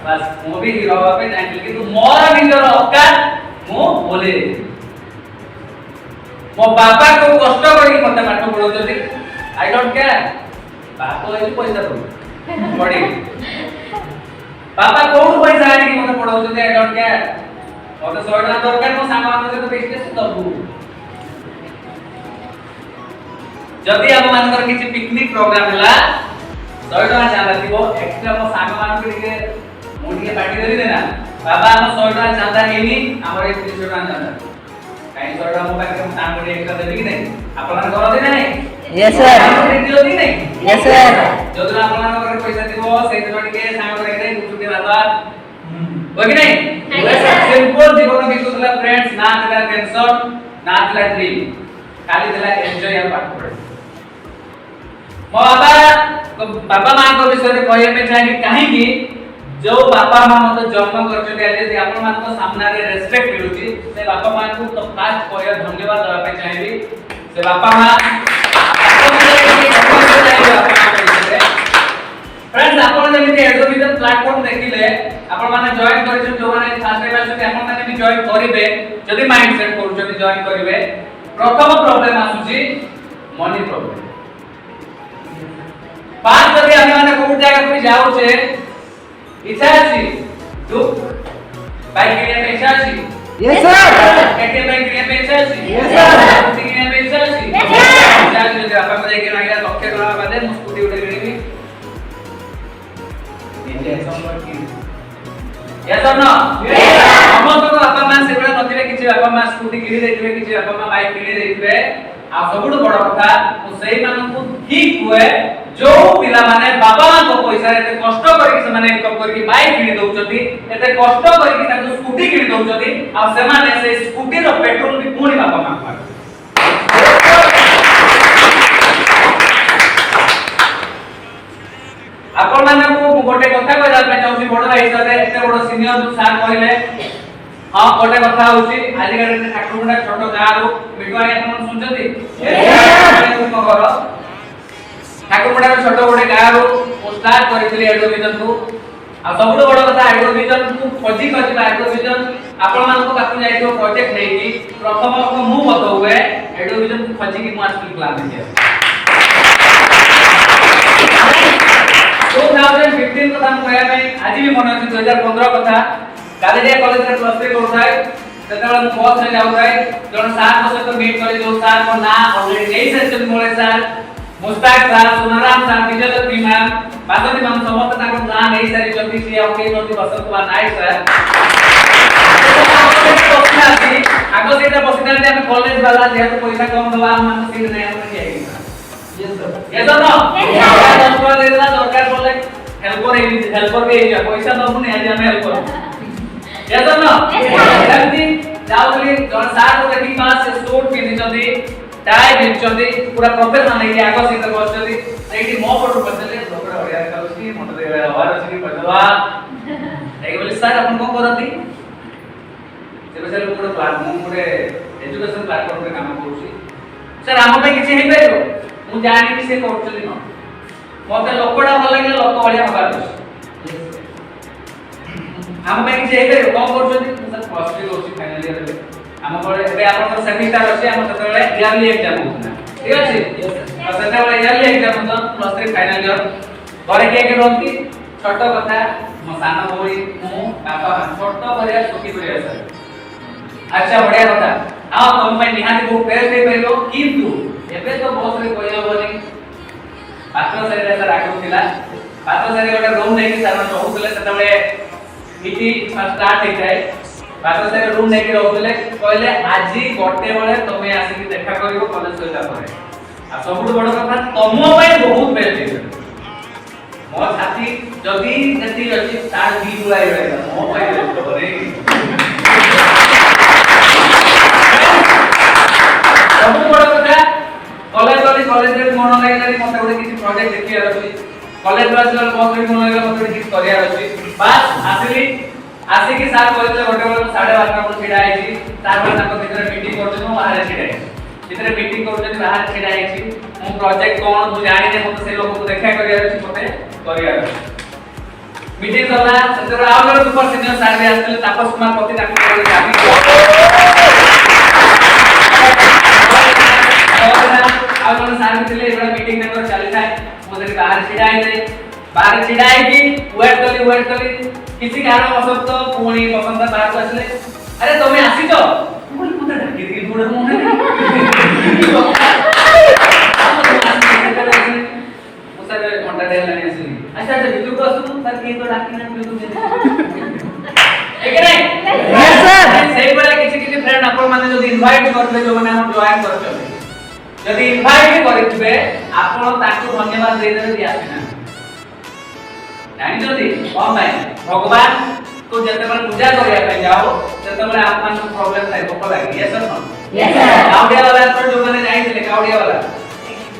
बस मो भी हीरो बापे नानी कि तू मोर निजर औकात मो बोले मो बापा को कष्ट करी मते पाठ पढौछथि आई डोंट केयर बापा एई पैसा दो पढी बापा कोन पैसा आनी कि मते पढौछथि आई डोंट केयर मते 100 टका दरकार मो सांग मान सहित बिजनेस दबु जदि आप मानकर किछि पिकनिक प्रोग्राम हला 100 टका चांदा दिबो एक्स्ट्रा मो सांग मान के मुडिए पार्टी देली देना बाबा हम 100 टका चांदा हेनी हमर 300 टका चांदा काई 100 टका मो पाके हम सांग मुडिए एक्स्ट्रा देबी कि नै आपन घर दे नै यस सर दियो कि नै यस सर जदि आपन घर पैसा दिबो सेइ दिन टिके सांग करे नै गुटुके बाबा हो कि नै यस सर सिंपल जीवन बितुला फ्रेंड्स ना दिला टेंशन ना दिला ड्रीम खाली दिला एन्जॉय या पाठ पढे मो बाबा मां को विषय रे कहय पे चाहि काहे कि जो बापा मां मत जन्म करछथि आज यदि आपण मान को सामना रे रेस्पेक्ट मिलुची से बापा मां को तो फास्ट कहय धन्यवाद देबा पे चाहिबी से बापा मां फ्रेंड्स आपण जेमिति एडुकेशन प्लेटफॉर्म देखिले आपण माने जॉइन करछन जो माने फास्ट टाइम आछथि आपण माने भी जॉइन करिवे जदि माइंड सेट करूछन जॉइन करिवे प्रथम प्रॉब्लम आसुची मनी प्रॉब्लम पांच जदि हम माने कोन जगह पे जाउ छे इच्छा अछि दुख बाइक किने पे इच्छा अछि यस सर केटे बाइक किने पे इच्छा अछि यस सर स्कूटी किने पे इच्छा अछि इच्छा अछि जदि आपन जाय के नागिला लक्ष्य करबा बादे मु स्कूटी उठे किनिबी इंटेंशन वर्किंग यस और नो हम तो बापा मां से बड़ा नथिले किछि बापा मां स्कूटी किनि देथिबे किछि बापा मां बाइक किनि देथिबे आ सबुड बड़ कथा तो सेही मान को ठीक हुए जो पिला माने बाबा मां को पैसा रे कष्ट करी से माने इनकम करी बाइक किनि दउचती एते कष्ट करी ताको स्कूटी किनि दउचती आ से माने से स्कूटी रो पेट्रोल भी पुणी बाबा मां पाए आपण माने को गोटे कथा कहला पे चाहूची बड़ भाई हिसाब रे एते बड़ सीनियर जो सार कहले हां गोटे कथा होची आज गाडी ठाकुरमुंडा छोटो गाँ रो मिटवाणी आपण सुनजती को घर ठाकुरमुंडा छोटो गोटे गाँ रो स्टार्ट करितली एडुकेशन को आ सबुठ बड़ कथा एडुकेशन को खोजी करबा एडुकेशन आपण मान को काकु जाइतो प्रोजेक्ट नै कि प्रथम को मु बतो हुए एडुकेशन को खोजी कि मास्टर क्लास में 2015 कथा हम कहया नै आज भी मन अछि 2015 कथा कालेजिया कॉलेज रे प्लस 3 करथाय ततबेला मु बस रे जाउ थाय जण सार को सहित मीट करे जो सार को ना ऑलरेडी नै सेशन मोले सार मुस्ताक सार सुनाराम सार विजयलक्ष्मी मैम बासंती मैम समस्त ताको ना नै सारी जल्दी से okay naughty Basant Kumar Nayak sir आगो सेटा बसिदार जे हम कॉलेज वाला जे तो पैसा कम दवा हम सीट नै हम जाई यस सर यस और नो यस दरकार देला दरकार बोले हेल्पर भी पैसा दबु नै आज हम हेल्प करू यस और नो जल्दी जाउली जण सार को देखि पास से सूट पिनिचंदी टाई पिनिचंदी पूरा प्रोफेशनल नै आगो से बसचंदी एठी मो फोटो बसले लोकरा बढ़िया करूसी मोट देवे हवार अछि पजवा एई बोली सर अपन को करती से बसे पूरा प्लाटफॉर्म पूरे एजुकेशन प्लेटफॉर्म पे काम करूसी सर हम पे किछि हे पाइबो मु जानि कि से करचली न मते लोकडा भल लागले लोक बढ़िया हवार अछि हम पे किछि हे पाइबो कोन करचली सर प्लस 3 होछि फाइनल ईयर रे हम बड़े एबे आपन सेमिस्टर अछि हम ततबेले इयरली एग्जाम होना ठीक अछि यस सर ततबेले इयरली एग्जाम होता प्लस 3 फाइनल ईयर घरे के रहंती छोट कथा मो सानो बोई मु बापा छोट बरिया सुखी बरिया सर अच्छा बढ़िया कथा आ तुम पे निहाती बहुत बेस्ट हे परियो किंतु एबे तो बहुत रे कहय होनी पात्र सर सर आगो थिला पात्र सर गोटे रूम नै कि सर रहउतले ततबेले मीटी स्टार्ट हे जाय पात्र सर रूम नै कि रहउतले कहले आजी गोटे बेले तमे आसी कि देखा करिवो कॉलेज सहिता परे आ सबुठ बड़ कथा तमो पे बहुत बेस्ट हे मो साथी जदि जति अछि तार दी बुलाई रहला मो पाइ लेतो रे सब बड़ कथा कॉलेज रे मन लागलानी मते गोटे किछि प्रोजेक्ट देखियार अछि कॉलेज वाला बस रे मन लागला मते किछि करियार अछि बस आसिली आसी की साथ कहले गोटे गोटे 12:30 को छिडा आइछि तार बाद ताको भितर मीटिंग करछन बाहर छिडा आइछि भितर मीटिंग करछन बाहर छिडा आइछि मो प्रोजेक्ट कोन मु जानि जे मते से लोक को देखा करियार अछि मते करियार अछि मीटिंग करला सेतर आउ जण सुपर सीनियर सर भी आस्ते तापस कुमार पति ताको आउ जण सर भी थिले एबा मीटिंग नंबर चली थाए मोते बाहर छिडा आइछि वेट कली किसी कारण वसत पुणी बसंत बाहर को आसले अरे तुम्हें आसी तो बोल मत ढाकी दी बुढ़ा मुंह मुसरे घंटा दे लानी आसी अच्छा बिजू को आसु सर के तो ढाकी ना बिजू एक नहीं यस सर सही बड़ा किसी फ्रेंड आपन माने जो इनवाइट करबे जो माने हम जॉइन करछबे यदि इनवाइट करथिबे आपन ताको धन्यवाद दे देबे कि आसी ना जानि जदी कोन भाई भगवान को जते मन पूजा करिया पे जाओ जते मन आपन प्रॉब्लम थाई भोक लागी yes sir yes sir Kawadia वाला पर जो माने जाईले कावडिया वाला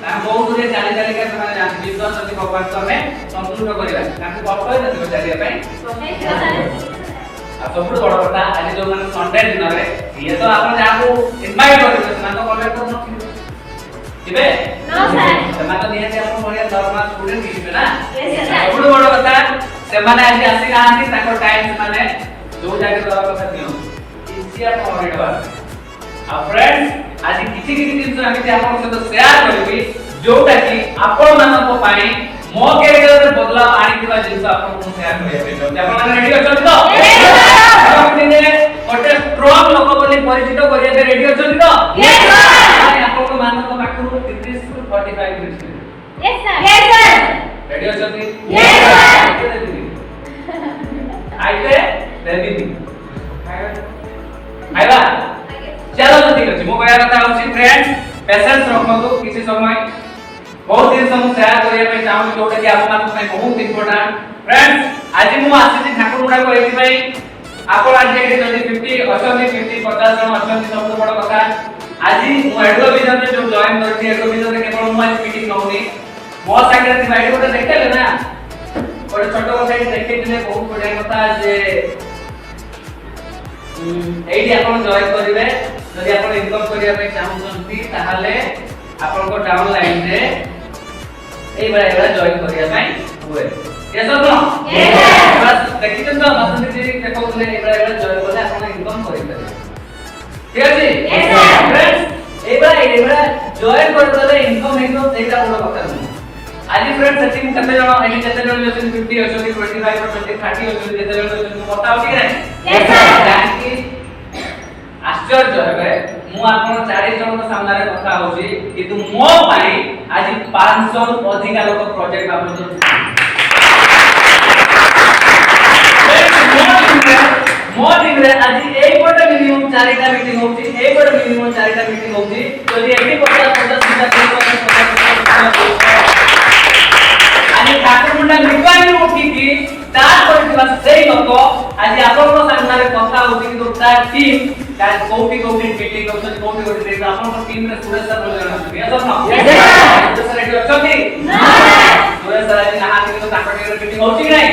ता बहुत दूर चाली चाली के माने जान विश्वास अछि भगवान को हमें संतुष्ट करिया ताको कष्ट होय न चालिया पे आ सब बड़ कथा आज जो माने संडे दिन रे ये तो आपन जाको इनवाइट करबे ना तो कॉलेज तो न जिबे नो सर समान तो निया आपन बढ़िया दरमा स्टूडेंट किबे ना यस सर सब बड़ कथा से माने आज आसी नाहांती ताको टाइम माने जो जाके दवा कथा दियो इसी आप ऑलरेडी बात आ फ्रेंड्स आज किछि दिन हम आपन सहित शेयर करबी जोटा कि आपन मानन को पाई मो कैरियर रे बदलाव आनी दिबा जिंस आपन को शेयर करिया पे आपन रेडी अछन तो हम दिने ओटे स्ट्रांग लोक बोली परिचित करिया पे रेडी अछन तो यस सर आपन को मानन को पाखरु 30 to 45 minute yes sir ready अछन यस सर आइते रेडी आइबा चलो तो ठीक अछि मो कहया कथा होछि फ्रेंड्स पेशेंस रखतो किछि समय बहुत दिन सम शेयर करिया पे चाहू जोटा कि आप मान ପାଇଁ बहुत इंपोर्टेंट फ्रेंड्स आज मु आसी ठाकुर मुडा को एथि भाई आपण आज जे जदी 50 अछन 50 50 जन अछन सब बड़ कथा आज मु एडो विजन रे जो जॉइन करथि एडो विजन रे केवल मु आज मीटिंग नउनी मो साइड रे भाई गोटे देखले ना गोटे छोटो साइड देखि दिने बहुत बढ़िया कथा जे एडी आपण जॉइन करिवे जदी आपण इनकम करिया पे चाहू छथि ताहाले आपण को डाउन लाइन रे ए बड़ा जॉइन करिया ପାଇଁ हुए यस और नो यस बस देखिछन तो बसंत जी देखो बोले ए बड़ा जॉइन करले आपण इनकम करि पारे ठीक अछि यस सर फ्रेंड्स ए बड़ा जॉइन कर देले इनकम हेतो एटा बड़ कथा न आज फ्रेंड्स सच्ची में कते जण एनी जते जण लेसन 50 अछन 25 और 20 30 अछन जते जण लेसन पता होती कि यस सर जानकी आश्चर्य हेबे मु आपण 40 जण के सामने रे कथा होची किंतु मो पाई आज 500 अधिक लोक प्रोजेक्ट आपण मोर्निंग रे आज एक बटे मिनिमम 4टा मीटिंग होची एक बटे मिनिमम 4टा मीटिंग होची जदी 80% आणि ठाकुर मुंडा निकाली उठी की तार परिथिबा सेई लोक आज आपण को सामने रे कथा होची कि ता टीम का कोटी मीटिंग होची कोटी मीटिंग आपण को टीम रे सुरेश सर बोलना है यस और नो यस सर रेडी अछती ना सुरेश सर आज नहाती तो ताको मीटिंग होची कि नहीं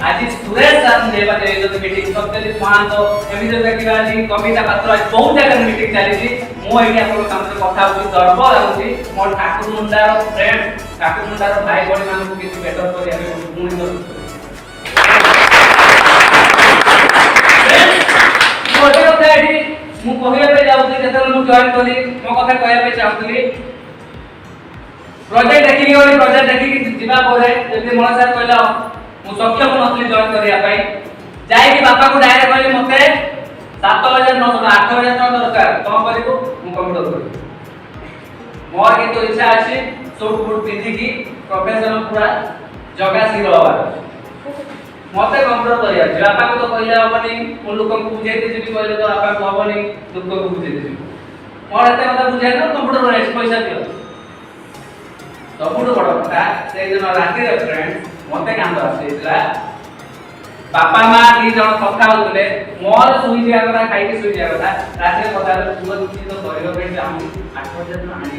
आज सुरेश सर नेबा दे जो मीटिंग सबसे मान तो एमिजो देखिबा आज कविता पात्र आज बहुत जगह मीटिंग चली छी मो एटी आपण सामने कथा होची गर्व लागुची मोर ठाकुर मुंडा रो फ्रेंड ठाकुर मुंडा रो भाई बड़ी मान को किछि बेटर करिया पे मुनी दो छोटे कथा एटी मु कहिया पे जाउती जते मु जॉइन करी मो कथा कहया पे चाहतली प्रोजेक्ट देखि गली प्रोजेक्ट देखि जिबा परे जति मोर सर कहला मु सक्षम नथली जॉइन करिया पे जाई कि बापा को डायरेक्ट कहली मते 7900 8000 टका दरकार कम करिबो मु कंप्यूटर करी मोर के तो इच्छा अछि सूट बूट पिंधि की प्रोफेशनल पूरा जगह सी रहबा मते कंप्यूटर करिया छै बापा को तो कहले हबनी कोन लोक को बुझे दे जेबी कहले तो बापा को हबनी दुख को बुझे दे मोर एते कथा बुझे न कंप्यूटर रे पैसा दियो सबुठ बड़ कथा से दिन राती रे फ्रेंड्स मते कांद आसीला बापा मां दी जण कथा होतले मोर सुई जिया कथा खाई के सुई जिया कथा रात रे कथा पुआ दुखी तो करियो पे जाऊ 8 बजे न आनी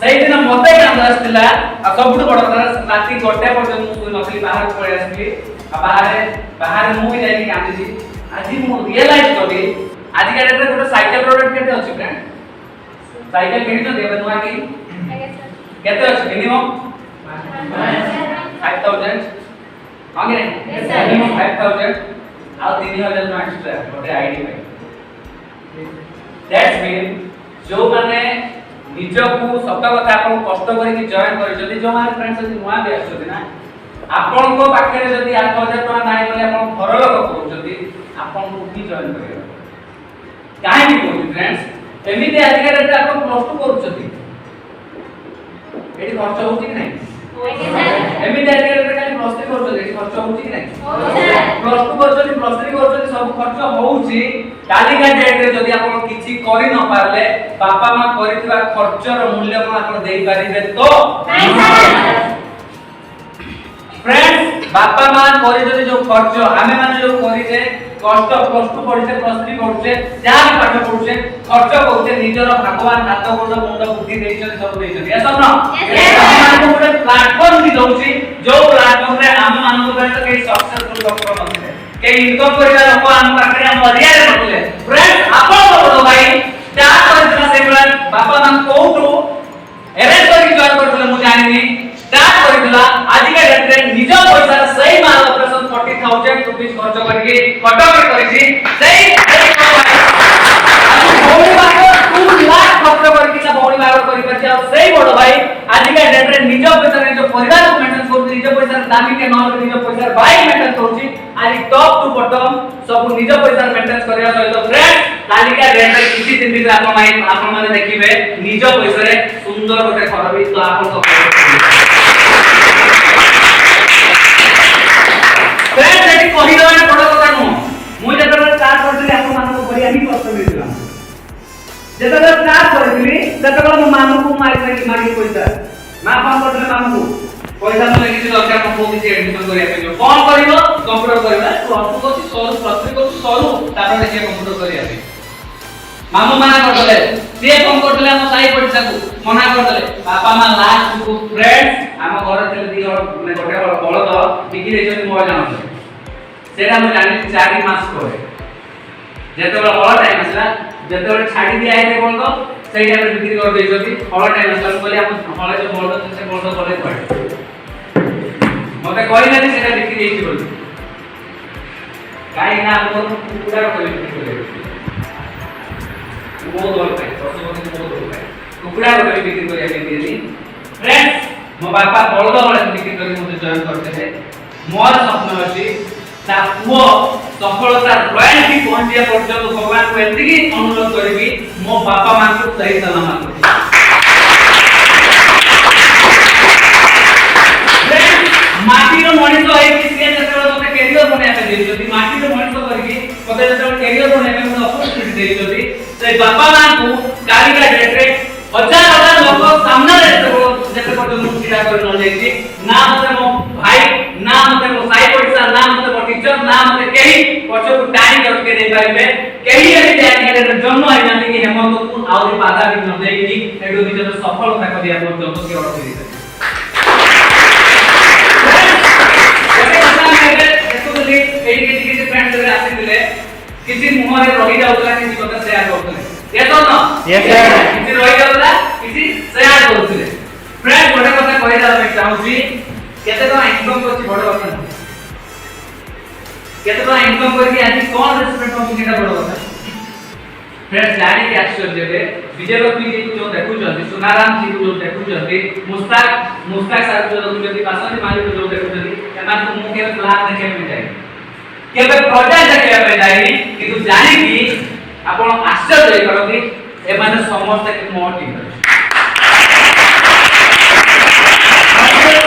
सही दिन मते कांद आसीला आ सबुठ बड़ कथा राती गोटे पर्यंत मु नकली बाहर पळे आसली आ बाहर मु भी जाई कांदी छी आज मु रियलाइज करी आज का डेट रे गोटे साइकिल प्रोडक्ट केते अछि फ्रेंड साइकिल किनि तो देबे तुआ की केते अछि मिनिमम 5000 आगे Yes, sir. मिनिमम 5000 आ 3000 नो एक्स्ट्रा गोटे आईडी पे दैट्स मीन जो माने निजकू सत कथा आपन कष्ट करी कि जॉइन करि जदी जो माने फ्रेंड्स जदी नुआ दे आछथि ना आपन को पाखरे जदी 8000 टका नाही बोले आपन घर लोक कहउछथि आपन को भी जॉइन करियो काहे कि कहउछथि फ्रेंड्स एमिते आज के डेट आपन प्लस 2 करूछथि एठी खर्च होउछि कि नाही एमिते आज के डेट खाली प्लस 3 करूछथि एठी खर्च होउछि कि नाही प्लस 2 करूछथि प्लस 3 करूछथि सब खर्च होउछि काली का डेट रे जदी आपन किछि करि न पारले बापा मां करितबा खर्चर मूल्य को आपन देई पारिबे तो फ्रेंड्स बापा मां करि जदी जो खर्च आमे माने जो करि जे कष्ट प्लस 2 पढिसे प्लस 3 पढुचे जहा भी पाठ पढुचे खर्च करूचे निजर भगवान हाथ गोड़ मुंड बुद्धि देइछन सब देइछन या सब न हम को ଗୋଟେ प्लेटफॉर्म दी दउची जो प्लेटफॉर्म रे हम मान को तो के सक्सेसफुल डॉक्टर नथिले के इनकम करिया लोक हम पाखरे हम अधिया रे नथिले फ्रेंड्स आपन बड़ भाई ता करथिला से बापा मां कोउटू एरेंज करी जॉइन करथिले मु जानिनी स्टार्ट करथिला आज के डेट रे निज पैसा सही माल ऑपरेशन 40000 रुपीस खर्च करके कटक करिछि सही बौड़ी बाग 2 लाख खर्च करके ना बौड़ी बाग करि परछि आ सही बड़ भाई आज के डेट रे निज पैसा रे जो परिवार को मेंटेन करछि निज पैसा दामी के न निज पैसा बाइक मेंटेन करछि आज टॉप टू बॉटम सब निज पैसा मेंटेन करिया सहित फ्रेंड तालिका डेट रे किछि दिन दिन आपन माने देखिबे निज पैसा रे सुंदर गोटे घर भी तो आपन को फ्रेंड्स एटी कहि दवाने बड़ कथा नु मु जेतबे स्टार्ट करथि आपन मान को बढिया ही कष्ट मिलला जेतबे स्टार्ट करथि तेतबे मो मामू को मागी पैसा मा फोन करथि मामू को पैसा न लगी दरकार को किछि एडमिशन करिया पे कोन करिवो कंप्यूटर करिवो तू हमको कोछि सॉल्व प्रश्न को सॉल्व तापर देखिए कंप्यूटर करिया पे मामू मना करदले से फोन करदले हम साई पड़िसा को मना करदले बापा मा लास्ट को फ्रेंड्स हम घर थे दी गोटे बळद बिकी देछन मो जानो सेटा हम जानि 4 मास करे जेतबे हळ टाइम असला जेतबे छाडी दिया आइते बळद सेई टाइम रे बिक्री कर देछथि हळ टाइम असला बोली हम हळ जो बळद से बळद करे पड़े मते कहले नि सेटा बिक्री देछि बोली काई ना मोर कुकुडा करे बिक्री करे बहुत दौड़ पाए बहुत दौड़ पाए कुकुड़ा को बिक्री करिया के दिली फ्रेंड्स मो बापा बळद वाला बिक्री करी मुझे जॉइन करते थे मोर सपना अछि ता पुओ सफलता रॉयल्टी पहुंचिया पर्यंत भगवान को एतिकी अनुरोध करबी मो बापा मान को सही सलामत फ्रेंड्स माटी रो मଣିଷ ହେଇକି ସିଏ ଯେତେବେଳେ ମୋତେ କ୍ୟାରିୟର ବନେଇବା ପାଇଁ ଦେଇଛନ୍ତି ମାଟିର ମଣିଷ କରିକି ମୋତେ ଯେତେବେଳେ କ୍ୟାରିୟର ବନେଇବା ପାଇଁ ମୋତେ ଅପରଚୁନିଟି ଦେଇଛନ୍ତି ସେ ବାପା ମାଙ୍କୁ କାଲିକା ଡେଟରେ हजार हजार लोग सामने जेते पର୍ଯ୍यନ୍ତ ମୁଁ ଛିଡ଼ା କରି ନ ଯାଇଛି ନା ମୋତେ ମୋ ଭାଇ ନା ମୋତେ ମୋ ସାଇ ପଡ଼ିଶା ନା ମୋତେ ମୋ टीचर ନା ମୋତେ କେହି ପଛକୁ ଟାଣି ଅଟକେଇ ଦେଇ ପାରିବେ କେହି ଏମିତି ଆଜିକାଲି ଜନ୍ମ ହେଇନାହାନ୍ତି କି ହେମନ୍ତକୁ ଆହୁରି ବାଧା ବିଘ୍ନ ଦେଇକି ଏଠୁ ନିଜର ସଫଳତା କରିବା ପର୍ଯ୍ୟନ୍ତ କି ଅଟକେଇ ଦେଇଛନ୍ତି एई किसी फ्रेंड्स रे आसीले किसी मुहरे रही जाउतला किसी କଥା शेयर करथले ये तो न यस सर किसी रही जाउतला किसी शेयर करथले फ्रेंड बडे କଥା कहला मैं चाहूची केते तो इनकम करछि बड କଥା न केते तो इनकम करके आज कोन रेस्पेक्ट होछि केटा बड କଥା फ्रेंड जानी के आश्चर्य रे विजय लक्ष्मी जी को जो देखु जल्दी सुनाराम जी को जो देखु जल्दी मुस्ताक सर को जो देखु जल्दी पासवानी माली को जो देखु जल्दी एमान को मुंह के प्लान देखे में जाए केबे प्रोजेक्ट देखे में जाए किंतु जानी कि आपण आश्चर्य करथि एमान समस्त के मोटिव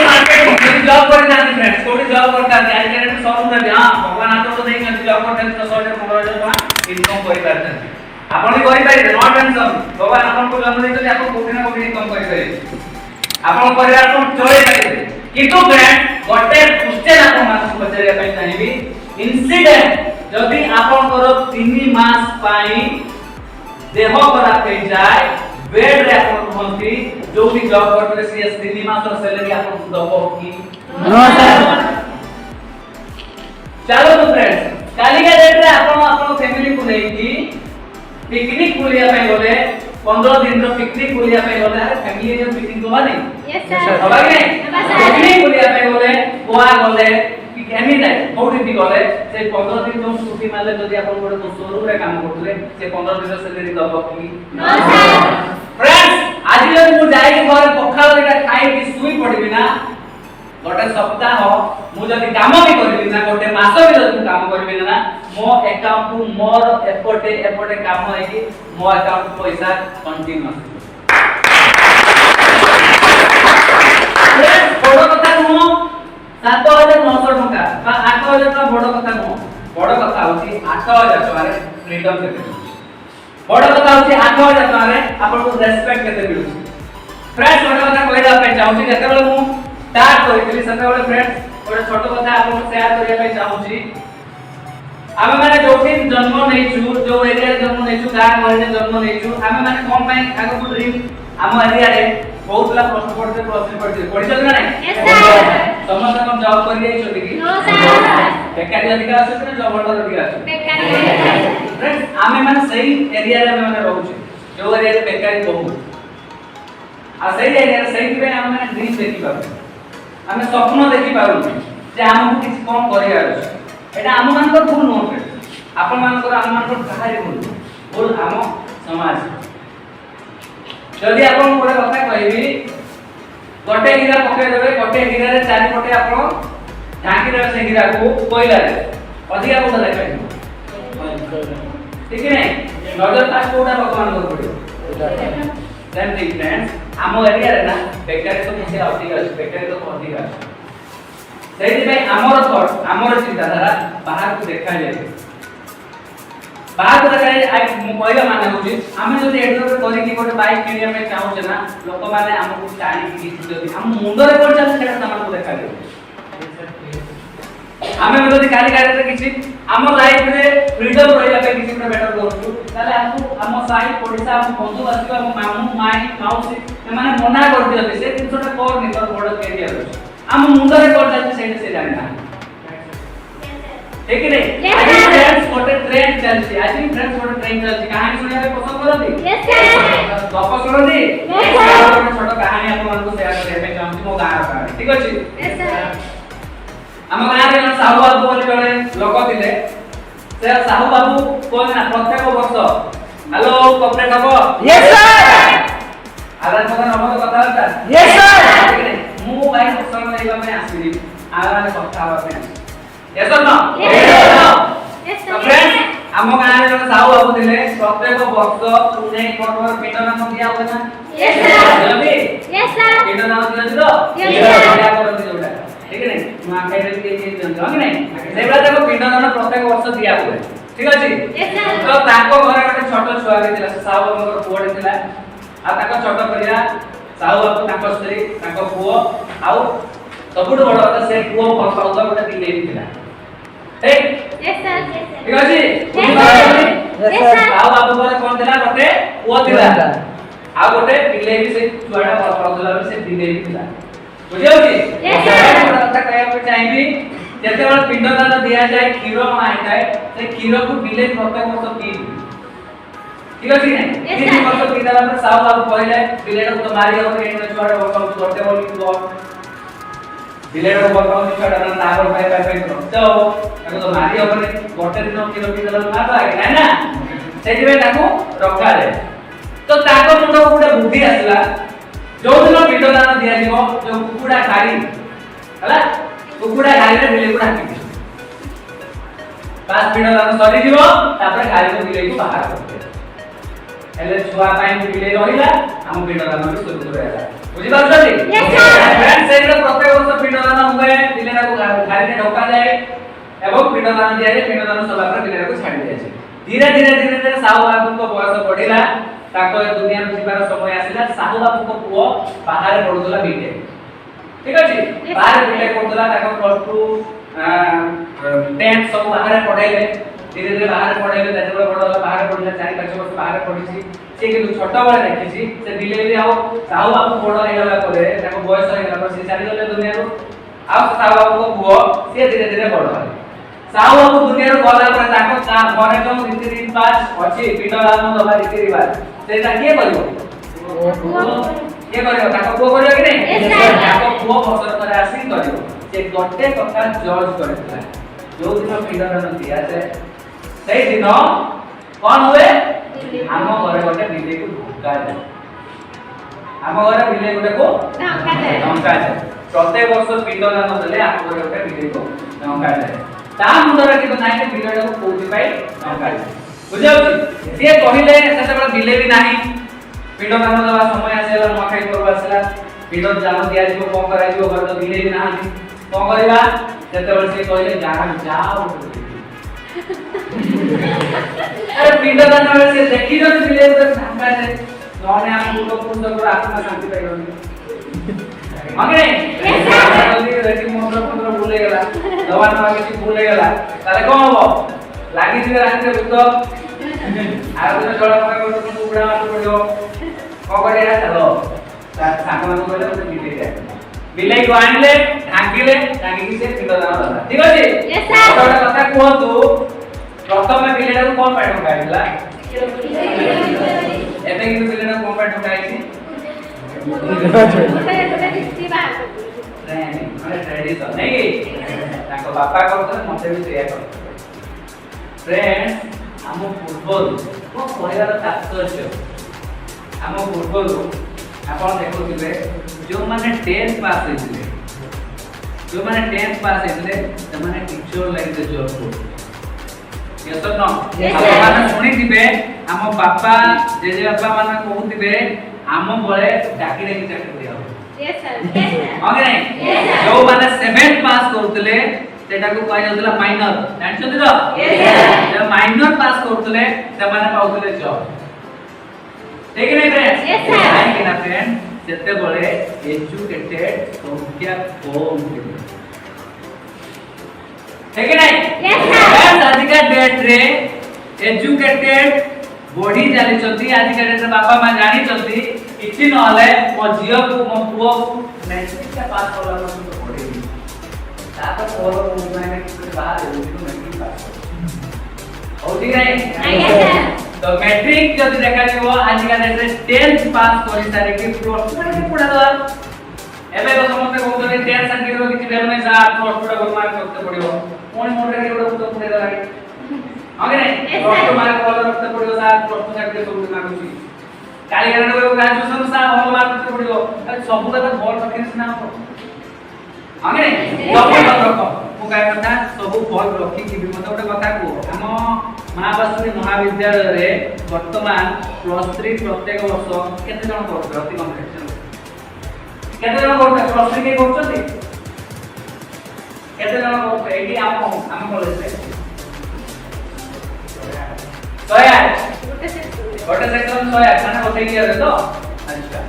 मार्केट जॉब कर जाते फ्रेंड्स कोडी जॉब करता है आज के सब में हां भगवान आपको तो नहीं जॉब करते तो 100 15,000 इनकम कर पाते आपण भी करि पाइबे नो टेंशन भगवान आपन को जन्म देते आपन कोठी ना कोठी कम करि पाइबे आपन परिवार को चले पाइबे किंतु फ्रेंड गोटे क्वेश्चन आपन मास पचारिया पई चाहिबी इंसिडेंट जदि आपन को 3 मास पाई देह खराब हो जाए बेड रे आपन रहंती जो भी जॉब करते सीएस 3 मास रो सैलरी आपन दबो की नो सर चलो तो फ्रेंड्स काली का डेट रे आपन आपन फैमिली को लेकी पिकनिक बुलिया पे गले 15 दिन रो पिकनिक बुलिया पे गले अरे फैमिली जो पिकनिक होबा नहीं यस सर होबा कि नहीं पिकनिक बुलिया पे गले गोवा गले कि एनी टाइम कोठी भी गले से 15 दिन जो छुट्टी मारले जदी आपन गोटे तो शोरूम रे काम करथले से 15 दिन रो सैलरी दबो की नो सर फ्रेंड्स आज जब मु जाई घर पखाल रे खाई की सुई पड़बी ना गोटे सप्ताह मु जदी काम भी करबी ना गोटे मास भी जदी काम करबी ना मो अकाउंट को मोर एपटे काम है कि मो अकाउंट पैसा कंटिन्यूअस बड़ कथा नु 7900 टका बा 8000 टका बड़ कथा नु बड़ कथा होची 8000 टका रे फ्रीडम केते बड़ कथा होची 8000 टका रे आपन को रेस्पेक्ट केते मिलु फ्रेंड्स बड़ कथा कहला पे चाहूची जेते बेले मु स्टार्ट करितली सते बेले फ्रेंड्स गोटे छोट कथा आपन को शेयर करिया पे चाहूची आमे माने जोठी जन्म नेचु जो एरिया रे जन्म नेचु गां गरे जन्म नेचु आमे माने कोन पई आगो को ड्रीम आम एरिया रे बहुत ला प्रश्न पढ़ते पढ़ी चल ना नहीं यस सर समस्त हम जॉब कर जाई छथि कि नो सर बेकारी अधिकार আছে না জব হোল্ডার अधिकार আছে बेकारी फ्रेंड्स आमे माने सही एरिया रे माने रहू छै जो एरिया रे बेकारी बहुत आ सही एरिया रे सही पे आमे माने ड्रीम देखि पाबो आमे स्वप्न देखि पाबो जे हमहु किछ कोन करिया अछि एटा आम मानकर भूल न होते आपण मानकर आम मानकर काहारी भूल आम समाज जदि आपण गोटे कथा कहबी गोटे हीरा पके देबे गोटे हीरा रे चारि पटे आपण ढाकी देबे से हीरा को कोइला रे अधिका कोटा देखाइ ठीक है नजर पास कोटा भगवान को पड़े सेम थिंग फ्रेंड्स आम एरिया रे ना बेकारी तो किसी अधिका अछि बेकारी तो अधिका अछि सेहि भाई हमर थॉट हमर चिंताधारा बाहर को देखा जाय बाहर को देखा जाय मु कहला माने होची हमें जदी एडर करी कि गोटे बाइक किनिया में चाहू छै ना लोक माने हमकु टाणी कि जदी हम मुंडरे कोन चल सेटा सामान को देखा जाय हमें जदी गाड़ी गाड़ी रे किछि हम लाइफ रे फ्रीडम रहिला पे किछि बेटर करछु ताले हमकु हम साई पड़िसा हम बंधु आसीबा हम मामू माई माउसी माने मना कर दियो से जिनसटा कोर निकर बड़ एरिया रे हम मुंडरे कोन चल सेटा से जानना ठीक नहीं आज फ्रेंड्स गोटे ट्रेंड चलछि आज फ्रेंड्स गोटे ट्रेंड चलछि कहानी सुनिया पे पसंद करथि यस सर गप सुनथि यस सर छोट कहानी आपन मानको शेयर करे पे चाहूँ मो गाँ कहानी ठीक अछि यस सर हम गाँ रे साहू बाबू बोली जड़े लोक थिले से साहू बाबू कोन ना प्रत्येक वर्ष हेलो कॉर्पोरेट हबो यस सर आदान प्रदान हबो तो कथा होता यस सर मु भाई प्रसंग लेबा में आसीली आदान कथा हबा पे यस और नो यस तो सर फ्रेंड्स हम गाँ रे साहू बाबू थिले प्रत्येक वर्ष तुने कोन पिंड नाम दिया होय ना यस सर जल्दी यस सर पिंड नाम दिया तो Yes, sir. क्या करथि जोटा ठीक है नहीं मां खाइ रे के जंजो कि नहीं सेबला देखो पिंड नाम प्रत्येक वर्ष दिया होय ठीक अछि यस सर तो ताको घरे गोटे छोट छुआ के थिला साहू बाबूर पुओ थिला आ ताको छोट करिया साहू बाबू ताको स्त्री ताको पुओ आउ सबुठ बड़ कथा से पुओ भल पाउदा गोटे दिले थिला ठीक यस सर ठीक अछि Yes, sir. साहू बाबू घरे कोन थिला गोटे पुओ थिला आ गोटे पिले भी से छुआडा भल पाउदा से दिले थिला बुझियो कि Yes, sir. कथा कहया पे चाहिबी जेते बड़ पिंडदान दिया जाए क्षीर आइताए से क्षीर को बिले प्रत्येक वर्ष पी ठीक अछि ने Yes, तीन sir. वर्ष पीला पर साहू बाबू कहले बिलेटा तो मारी हो के छुआडा वर्ष करते बोली तो बिलेटा वर्ष छुआडा ना तागर पाए पाए तो ताको तो मारी हो के गोटे दिन क्षीर पी देला मार लागे ना ना सेहि बे ताको रखा रे तो ताको मुंड को गोटे बुद्धि आसला जो दिन पिंडदान दिया जीवो जो कुकुडा खाई हला कुकुडा खाई रे बिले को ढाकी पास पिंडदान सरी जीवो तापर खाई को बिले को बाहर करते एले छुआ पाइन बिले रहिला हम पिंडदान भी शुरू करेला बुझि पाछथि Yes, sir. फ्रेंड्स सेही प्रत्येक वर्ष पिंडदान हुए बिले को खाई रे ढका जाए एवं पिंडदान दिया जाए पिंडदान सभा पर बिले को छाड़ी दिया जाए धीरे धीरे साहू बाबू को बयस बढ़िला ताको ए दुनिया में जीवार समय आसिला साहू बाबू को पुओ बाहर पढुतला बीटे ठीक अछि बाहर बीटे पढुतला ताको प्लस 2 10 सब बाहर पढाइले धीरे धीरे बाहर पढाइले जेतबे बडला बाहर पढिला 4-5 वर्ष बाहर पढिछि से कि छोटा बळे देखिछि से धीरे धीरे आउ साहू बाबू बड़ हे गला परे ताको बयस हे गला परे से चली गले दुनिया रो आ साहू बाबू को पुओ से धीरे धीरे बड़ हे साहू बाबू दुनिया रो गला परे ताको घरे जो रीति रिवाज अछि पिंडदान दबा रीति रिवाज सेटा के करिवो के करिवो ताको पुओ करियो कि नै ताको पुओ बसर करे आसी करिवो से गोटे कथा जज करथिला जो दिन पिंडदान दिया से सेई दिन कोन हुए आम घरे गोटे बिले को धोका जाए आम घरे बिले गोटे को धोका जाए प्रत्येक वर्ष पिंडदान देले आम घरे गोटे बिले को धोका जाए ता मुंडरे कि नाही के बिले को कोथि पाई धोका जाए बुझाउछि से कहिले सेते बिले भी नाही पिंडदान देवा समय आसेला नखाई करबा आसेला पिंडदान दिया जिवो कोन करा जिवो घर तो बिले भी नाही कोन करबा सेते से कहिले जाओ अरे पिंडदान में से देखि जो बिले तो धक्का दे नोने हम लोग को तो आत्मा शांति पाइबनी मगे जल्दी रेडी मोटर भूले गेला दवा न आगे भूले गेला ताले कोन हो लागी दिवे राती भूत आ तो जड़ा पका को टुकड़ा मार पड़ो को करिया चलो साको मन बोले तो बिले जाए बिले को आनले ढाकिले ढाकी से पिंडदान दला ठीक अछि यस सर एउटा कथा कहतु प्रथम में बिलेडा को कोन पाठ उठाइला एते कि बिलेडा कोन पाठ उठाइछि माने ट्रेडिशन नहीं ताको बापा करते मते भी सेया करते फ्रेंड्स हम पूर्वरु को परिवार तात्पर्य हम पूर्वरु आपण देखुथिबे जो माने 10th पास होइथिले जो माने 10th पास होइथिले त माने टीचर लाइक द जॉब को यस और नो आपण सुनि दिबे हम बापा जेजे बापा माने कहउथिबे हम बळे डाकी डाकी चाकरी हो यस सर ओके नहीं जो माने 7th पास करथले सेटा को कहै जातला माइनर जानछथि तो यस जब माइनर पास करथले से माने पाउथले जॉब ठीक नहीं फ्रेंड्स यस सर कि ना फ्रेंड सेते बळे एजुकेटेड संख्या कम ठीक नहीं यस सर आज का डेट रे एजुकेटेड बॉडी जानि चलती आज का डेट रे बापा मां जानि चलती किछि न हले मो जियो को मो पुओ मैट्रिक का पास होला तो बॉडी ताको और मैंने किछि बाहर एजुकेशन मैट्रिक पास हो ठीक है यस सर तो मैट्रिक जदि देखा जीवो आज का डेट रे 10th पास करि सारे के प्लस 2 के पढा दवा एबे तो समस्त कहउतले 10 सर्टिफिकेट रो किछि भेल नै सा प्लस 2 रो मार्क रखते पड़ियो कोन मोटर के गोटे तो पढे दला आगे नै प्लस 2 मार्क वाला रखते पड़ियो सा प्लस 2 सर्टिफिकेट सब मांगुची काली गण को ग्रेजुएशन सा होल मार्क रखते पड़ियो सब का भल रखिस ना हो आगे नै सब रखो मु काय कथा सब भल रखी कि भी मते गोटे कथा को हम महाबासुरी महाविद्यालय रे वर्तमान प्लस 3 प्रत्येक वर्ष केते जण करते अति कॉम्पिटिशन केते जण करते प्लस 3 के करछथि केते जण करते एडी हम कॉलेज रे 108 गोटे सेक्शन 108 माने गोटे ईयर रे तो अच्छा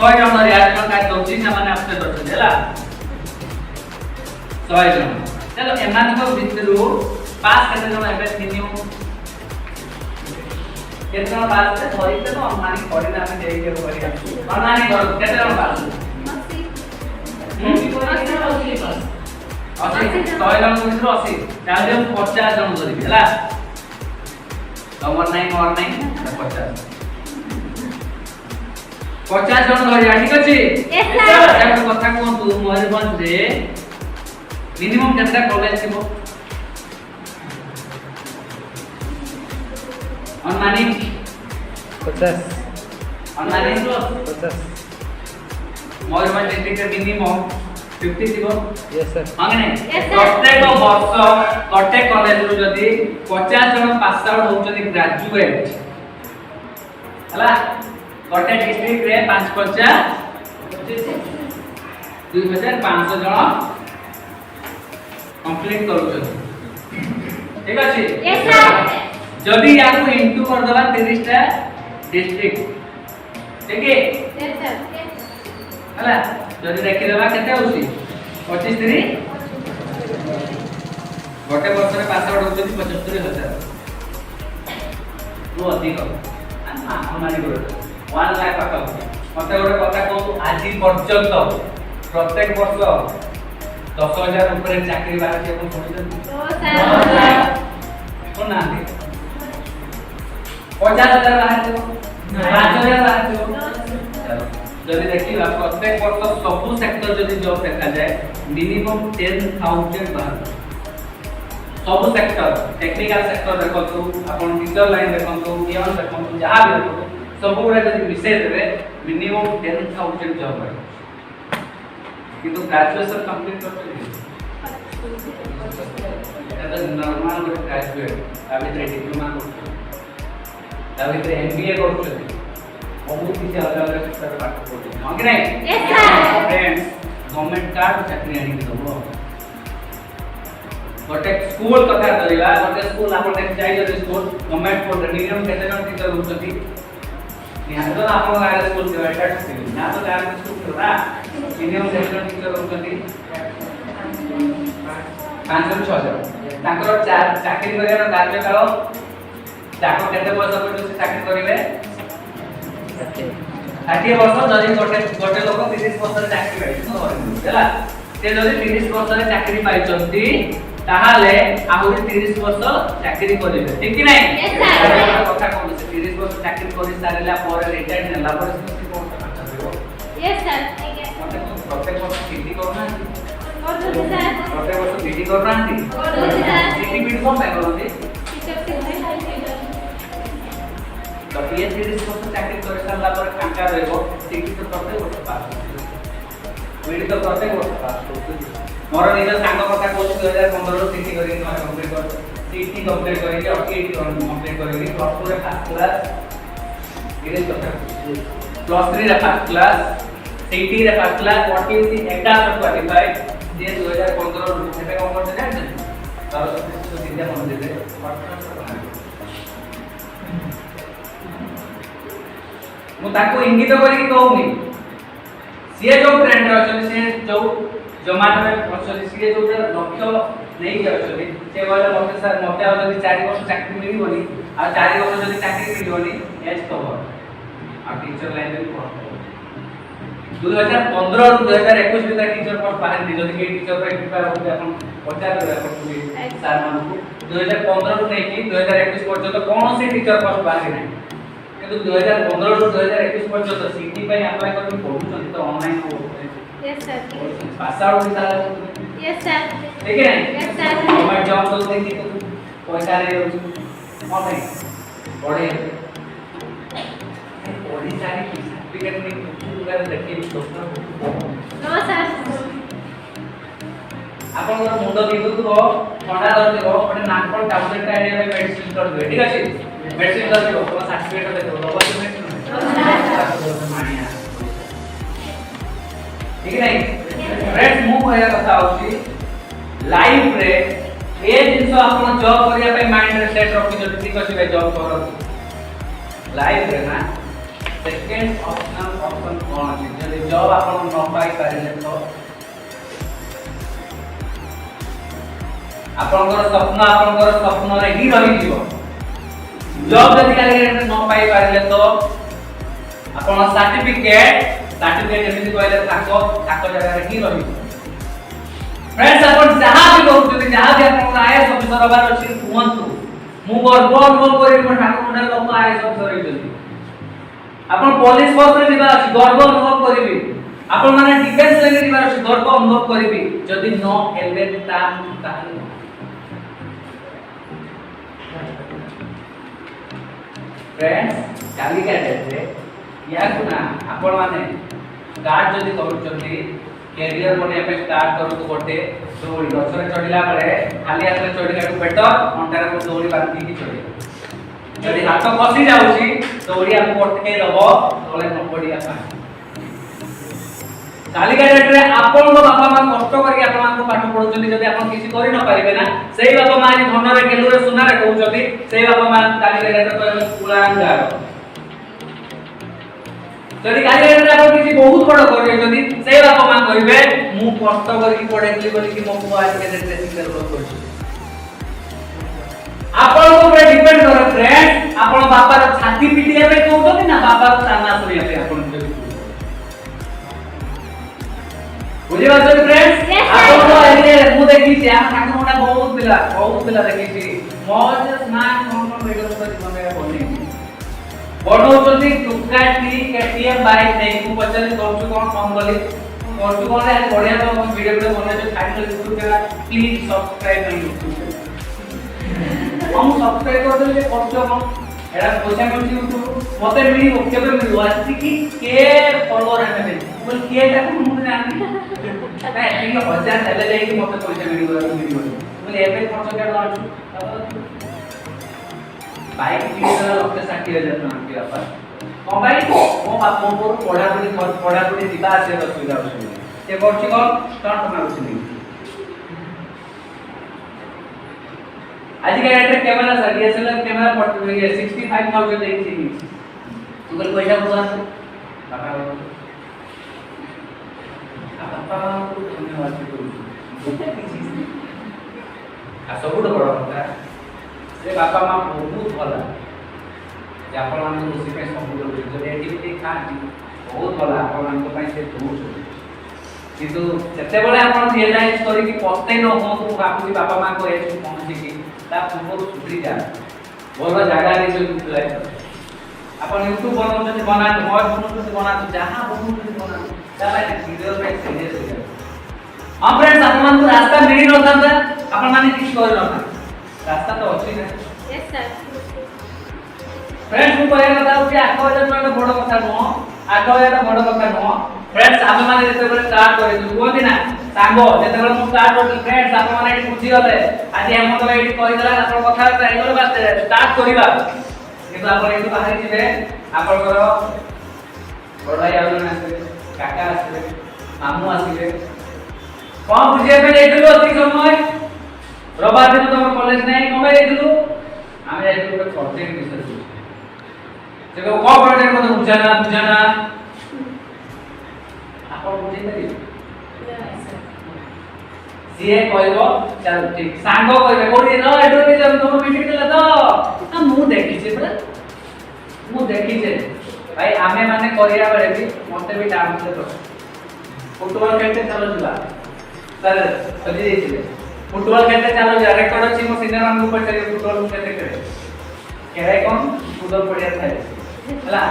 100 जण रे आज का दोची से माने आपसे दर्शन देला 100 जण चलो एमान को भितरु पास केते जण एबे मिनिमम केते जण पास से धरि ते तो अनुमानिक पढि ना हम देई के करिया अनुमानिक करो केते जण पास 80 100 जण भितरु 80 ताले हम 50 जण धरि हैला नंबर 9 और 9 50 जण धरि ठीक अछि यस सर एक कथा कोंतु मयूरभंज रे मिनिमम केतना कॉलेज थिबो अनुमानिक 50 अनुमानिक 50 मयूरभंज डिस्ट्रिक्ट रे मिनिमम 50 थिबो यस सर माने Yes, sir. प्रत्येक वर्ष गोटे कॉलेज रो जदी 50 जण पास आउट होउछथि ग्रेजुएट हला गोटे डिस्ट्रिक्ट रे 550 2500 जण कंप्लीट करूछथि ठीक अछि यस सर जदी याकू इनटू कर दबा 30 टा डिस्ट्रिक्ट ठीक है यस सर हला जदी देखि देबा केते होसी 25 3 गोटे वर्ष रे पास आउट होती 75000 रो अधिक हमारी ग्रोथ 1 लाख पाका मते गोटे कथा कहू आज पर्यंत प्रत्येक वर्ष 10000 ऊपर चाकरी बाहर के कोन सुनिछन ओ सर कोन ना 50000 बाहर के 5000 बाहर के जदि देखिबा प्रत्येक वर्ष सब सेक्टर जदि जॉब देखा जाए मिनिमम 10000 बाहर सब सेक्टर टेक्निकल सेक्टर देखो अपन टीचर लाइन देखो पियन देखो जहां भी देखो सब गुडा जदि मिसे देबे मिनिमम 10000 जॉब है किंतु ग्रेजुएशन कंप्लीट करते এটা নরমাল ଗୋଟେ গ্রাজুয়েট ତା ଭିତରେ ଡିପ୍ଲୋମା କରୁଛନ୍ତି ତା ଭିତରେ MBA କରୁଛନ୍ତି ବହୁତ କିଛି ଅଲଗା ଅଲଗା କ୍ଷେତ୍ରରେ ପାଠ ପଢୁଛନ୍ତି ହଁ କି ନାହିଁ yes sir friends government card ଚାକିରି ଆଣିକି ଦବ ଗୋଟେ ସ୍କୁଲ କଥା ଧରିବା ଗୋଟେ ସ୍କୁଲ ଆପଣ ଦେଖି ଯାଇଛନ୍ତି ସ୍କୁଲ ଗଭର୍ଣ୍ଣମେଣ୍ଟ ସ୍କୁଲ ମିନିମମ୍ କେତେ ଜଣ ଟିଚର ରହୁଛନ୍ତି ନିହାତି ତ ଆପଣ ଗାଁରେ ସ୍କୁଲ ଥିବ ଏଟା ଠିକ ନା ତ ଗାଁରେ ସ୍କୁଲ ଥିବ ନା ମିନିମମ୍ କେତେ ଜଣ ଟିଚର ରହୁଛନ୍ତି 5 ରୁ 6 ଜଣ ତାଙ୍କର ଚାକିରି କରିବାର କାର୍ଯ୍ୟକାଳ ତାଙ୍କ କେତେ ବର୍ଷ ପର୍ଯ୍ୟନ୍ତ ସେ ଚାକିରି କରିବେ 60 ବର୍ଷ ଯଦି ଗୋଟେ ଲୋକ 30 ବର୍ଷରେ ଚାକିରି ପାଇଛନ୍ତି ହେଲା ସେ ଯଦି 30 ବର୍ଷରେ ଚାକିରି ପାଇଛନ୍ତି ତାହାଲେ ଆହୁରି 30 ବର୍ଷ ଚାକିରି କରିବେ ଠିକ କି ନାହିଁ Yes, sir. କଥା କହୁଛି ସେ 30 ବର୍ଷ ଚାକିରି କରି ସାରିଲା ପରେ ରିଟାୟାର୍ଡ ନେଲା ପରେ ସେ କୋଣ ପାଠ କରିବ यस सर ମତେ ପ୍ରତ୍ୟେକ ବର୍ଷ ସିଟି କରୁନାହାନ୍ତି और दूसरी सर ପ୍ରତ୍ୟେକ ବର୍ଷ ସିଟି କରୁନାହାନ୍ତି और दूसरी सर ସିଟି ବିଡ୍ କଣ ପାଇଁ କରନ୍ତି टीचर से ତ ଇଏ 30 ବର୍ଷ ଚାକିରି କରି ସାରିଲା ପରେ ଫାଙ୍କା ରହିବ ସିଟି ତ ପ୍ରତ୍ୟେକ ବର୍ଷ ପାସ୍ ବିଡ୍ ତ ପ୍ରତ୍ୟେକ ବର୍ଷ ପାସ୍ କରୁଛନ୍ତି ମୋର ନିଜ ସାଙ୍ଗ କଥା କହୁଛି 2015 ରୁ ସିଟି କରିକି କମ୍ପ୍ଲିଟ୍ କରିଛି ସିଟି କମ୍ପ୍ଲିଟ୍ କରିକି ଅଟିଟି କମ୍ପ୍ଲିଟ୍ କରିକି ପ୍ଲସ୍ 2 ରେ ଫାର୍ଷ୍ଟ କ୍ଲାସ୍ ଇରେ କଥା ପ୍ଲସ୍ 3 ରେ ଫାର୍ଷ୍ଟ କ୍ଲାସ୍ ସିଟି ରେ ଫାର୍ଷ୍ଟ କ୍ଲାସ୍ ଅଟିଟି ଏଟା କ୍ୱାଲିଫାଇ ଯେ 2015 ରୁ ଏବେ କଣ କରୁଛନ୍ତି ଜାଣିଛନ୍ତି ସରସ୍ୱତୀ ଶିଶୁ ବିଦ୍ୟା ମନ୍ଦିରରେ ମୁଁ ତାକୁ ଇଙ୍ଗିତ କରିକି କହୁନି ସିଏ ଯୋଉ ଟ୍ରେଣ୍ଡ ରେ ଅଛନ୍ତି ସିଏ ଯୋଉ ଜମାଟରେ ଅଛନ୍ତି ସିଏ ଯୋଉଟା ଲକ୍ଷ୍ୟ ନେଇକି ଅଛନ୍ତି ସେ କହିଲେ ମତେ ସାର୍ ମତେ ଆଉ ଯଦି 4 ବର୍ଷ ଚାକିରି ମିଳିବନି ଆଉ 4 ବର୍ଷ ଯଦି ଚାକିରି ମିଳିବନି ଏଜ୍ କଭର ଆଉ ଟିଚର ଲାଇନରେ ବି ପଢ 2015 ରୁ 2021 ଭିତରେ ଟିଚର ପୋଷ୍ଟ ବାହାରିଛି ଯଦି କେହି ଟିଚର ପାଇଁ ପ୍ରିପେୟାର ହଉଛନ୍ତି ଆପଣ ପଚାରିବେ ଆପଣଙ୍କୁ ସାର୍ ମାନଙ୍କୁ 2015 ରୁ ନେଇକି 2021 ପର୍ଯ୍ୟନ୍ତ କୌଣସି ଟିଚର ପୋଷ୍ଟ ବାହାରି ନାହିଁ କିନ୍ତୁ 2015 ରୁ 2021 ପର୍ଯ୍ୟନ୍ତ ସିଟି ପାଇଁ ଆପ୍ଲାଏ କରି ପଢୁଛନ୍ତି ତ ଅନଲାଇନ ହଉଛି यस सर पास आउट होता है यस सर ठीक है यस सर गवर्नमेंट जॉब तो देखी तो पैसा रे और नहीं पढ़े पढ़ी सारी सर्टिफिकेट नहीं पूरा देखी दोस्त नो सर आपन मुंड बिंदुको ठंडा धरथिबो ओटे नाकपल टैबलेट एरिया में मेडिसिन कर दिबे ठीक अछि मेडिसिन कर दिबो तो सर्टिफिकेट देखो लोग मेडिसिन मानिया ठीक है फ्रेंड्स मु कहया कथा होची लाइफ रे ए जिंस आपण जॉब करिया पे माइंड रे सेट रखि जति ठीक अछि भाई जॉब करो लाइफ रे ना सेकंड ऑप्शन कोन अछि जदि जॉब आपण न पाई पारिले तो आपनकर स्वप्न रे ही रहि जीवो जॉब जदि काली न पाई पारिले तो आपण सर्टिफिकेट एमिति कहले ताको जगह रे ही रहि फ्रेंड्स अपन जहां भी कहउछथि जहां भी अपन आईएएस ऑफिसर हबार अछि कुहंतु मु गर्व अनुभव करि म ठाकुर मंडल लोक आईएएस ऑफिसर होइछथि अपन पुलिस फोर्स रे दिबा अछि गर्व अनुभव करिबि अपन माने डिफेंस लाइन रे दिबा अछि गर्व अनुभव करिबि जदि न हेले ताहाले फ्रेंड्स कालिका डेट रे या गुना आपण माने स्टार्ट जदि करूचंती कैरियर बने पे स्टार्ट करू तो गोटे दौड़ी गछरे चढ़िला बेले खाली हाथ रे चढ़िला को बेटर अंटारे को दौड़ी बांधी की चढ़ी जदि हाथ खसी जाउची दौड़ी आपको अटके दबो तले न पड़िया पा कालिका डेट रे आपन को बापा मां कष्ट करके आपन को पाठ पढौछन जदि आपन किछि करि न पारिबे ना सेही बापा मां नि धन रे केलु रे सोना रे कहउछथि सेही बापा मां कालिका डेट रे कहले पुलान जा जदि कालिका डेट रे आपन किछि बहुत बड़ करियो जदि सेही बापा मां कहिबे मु कष्ट करके पढैली बोली कि मो पुआ आज के डेट रे टीचर करछि आपन को पे डिपेंड करे फ्रेंड आपन बापा रो छाती पिटिया पे कहउछथि ना बापा रो ताना सुनिया पे आपन बुझे बात फ्रेंड्स Yes, आपन को एरिया मु देखि छी हम ठाकुर मोटा बहुत पिला देखि छी मौज स्मार्ट कोन वीडियो पर बने बने बनौछथि टुकाटी केटीएम बाइक नै मु पचली करछु कोन फोन गली करछु कोन रे बढ़िया तो वीडियो बने जो final YouTube channel please subscribe my YouTube हम सब्सक्राइब कर देले करछु कोन एरा पैसा मिलछि यूट्यूब मते मिली केबे मिलु आछि कि के फॉलोअर हमें बोल के ता मु जानि ना एतिक हजार हेले जाई कि मते पैसा मिलिबो बोले एबे खर्च केडा आछु बाइक किनला लक्ष्य 60000 टका के बापा मोबाइल मो बाप मो पढ़ा दिबा आसे असुविधा होछि से करछि कोन स्टार्ट मारुछि आज के डेट में कैमरा सर डीएसएलआर कैमरा 65000 देखि गूगल पैसा बुझा पापा को धन्यवाद करू आ सबुठ बड़ କଥା से बापा मां बहुत भला जे आपण मान खुशी पे सब जो एक्टिविटी खाती बहुत भला आपण मान को से दूर किंतु जते बेले आपण रियलाइज करी कि पस्ते न हो तो बापू बापा मां को एज पहुंची कि ता पूर्व सुधरी जा बोलो जगह रे जो लाइफ अपन यूट्यूब बनाउछथि बना मौज बनाउछथि बना जहां बनाउछथि बना चला वीडियो पे सीरियस हो जाए हम फ्रेंड्स अपन को रास्ता मिली न था अपन माने किछ कर न रास्ता तो अछि ना यस सर फ्रेंड्स को कहया कथा कि 8000 टका बड़ कथा न 8000 बड़ कथा न फ्रेंड्स आप माने जते बेले स्टार्ट करे कोन ना सांगो जते बेले मु स्टार्ट करते फ्रेंड्स आप माने एठी बुझी गले आज हम तो एठी कहि देला आपण कथा ट्राई बात स्टार्ट करिबा किंतु आपण एठी बाहर जिवे आपण करो बड़ भाई आउन आसे काका आसे मामू आसे कोन बुझे पे लेखलो अति समय रविवार दिन तो कॉलेज नहीं कमे लेखलो हम जाइतो पे प्रोजेक्ट विषय से को प्रोजेक्ट को बुझाना आपण बुझे तरी सीए कहबो चल ठीक सांगो कहबे कोडी न एडो जम तुम मीटिंग देला तो मु देखि छे बरा मु देखि छे भाई आमे माने करिया बेले भी मते भी डाउन से तो फुटबॉल खेलते चलो जुला सर अजी देथिले फुटबॉल खेलते चलो जा रेकॉर्ड अछि मो सीनियर मान ऊपर चले फुटबॉल खेलते करे केरे कोन फुटबॉल पड़िया थाए हला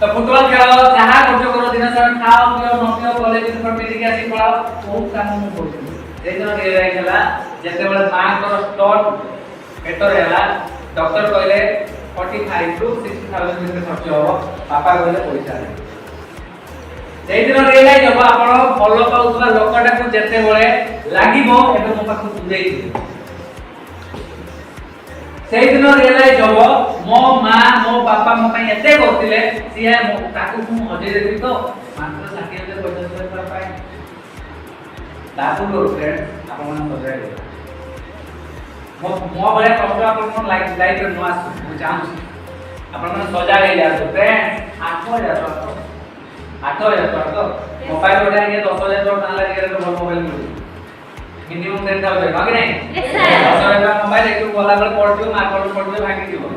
तो फुटबॉल खेलो जहां खर्च करो दिन सारा खाओ पियो न पियो कॉलेज पर मिल के आसी पढ़ाओ बहुत काम मु करथि ए दिन रियलाइज हला जते बेले मां को स्टॉक पेटर हला डॉक्टर कहले 45 टू 60000 में खर्च हो पापा कहले पैसा ए दिन रियलाइज हो आपण फॉलो पाउतला लोकटा को जते बेले लागिबो एबे मो पाखु सुदेई सेही दिन रियलाइज हो मो मां मो पापा मो पई एते करथिले सिया मो ताकू मु हजे देबी तो मात्र 60000 पैसा पर पाए ताकू लो फ्रेंड आपण मन सजाय मो बळे कष्ट आपण लाइफ रे नो आस मु चाहू आपण मन सजा गई जा फ्रेंड 8000 तो मोबाइल उठा के 10000 तो ना लगे तो मोबाइल मिल मिनिमम 10000 मागे नहीं यस सर 10000 मोबाइल एक बोला कर पड़थियो मार पड़थियो भागी दियो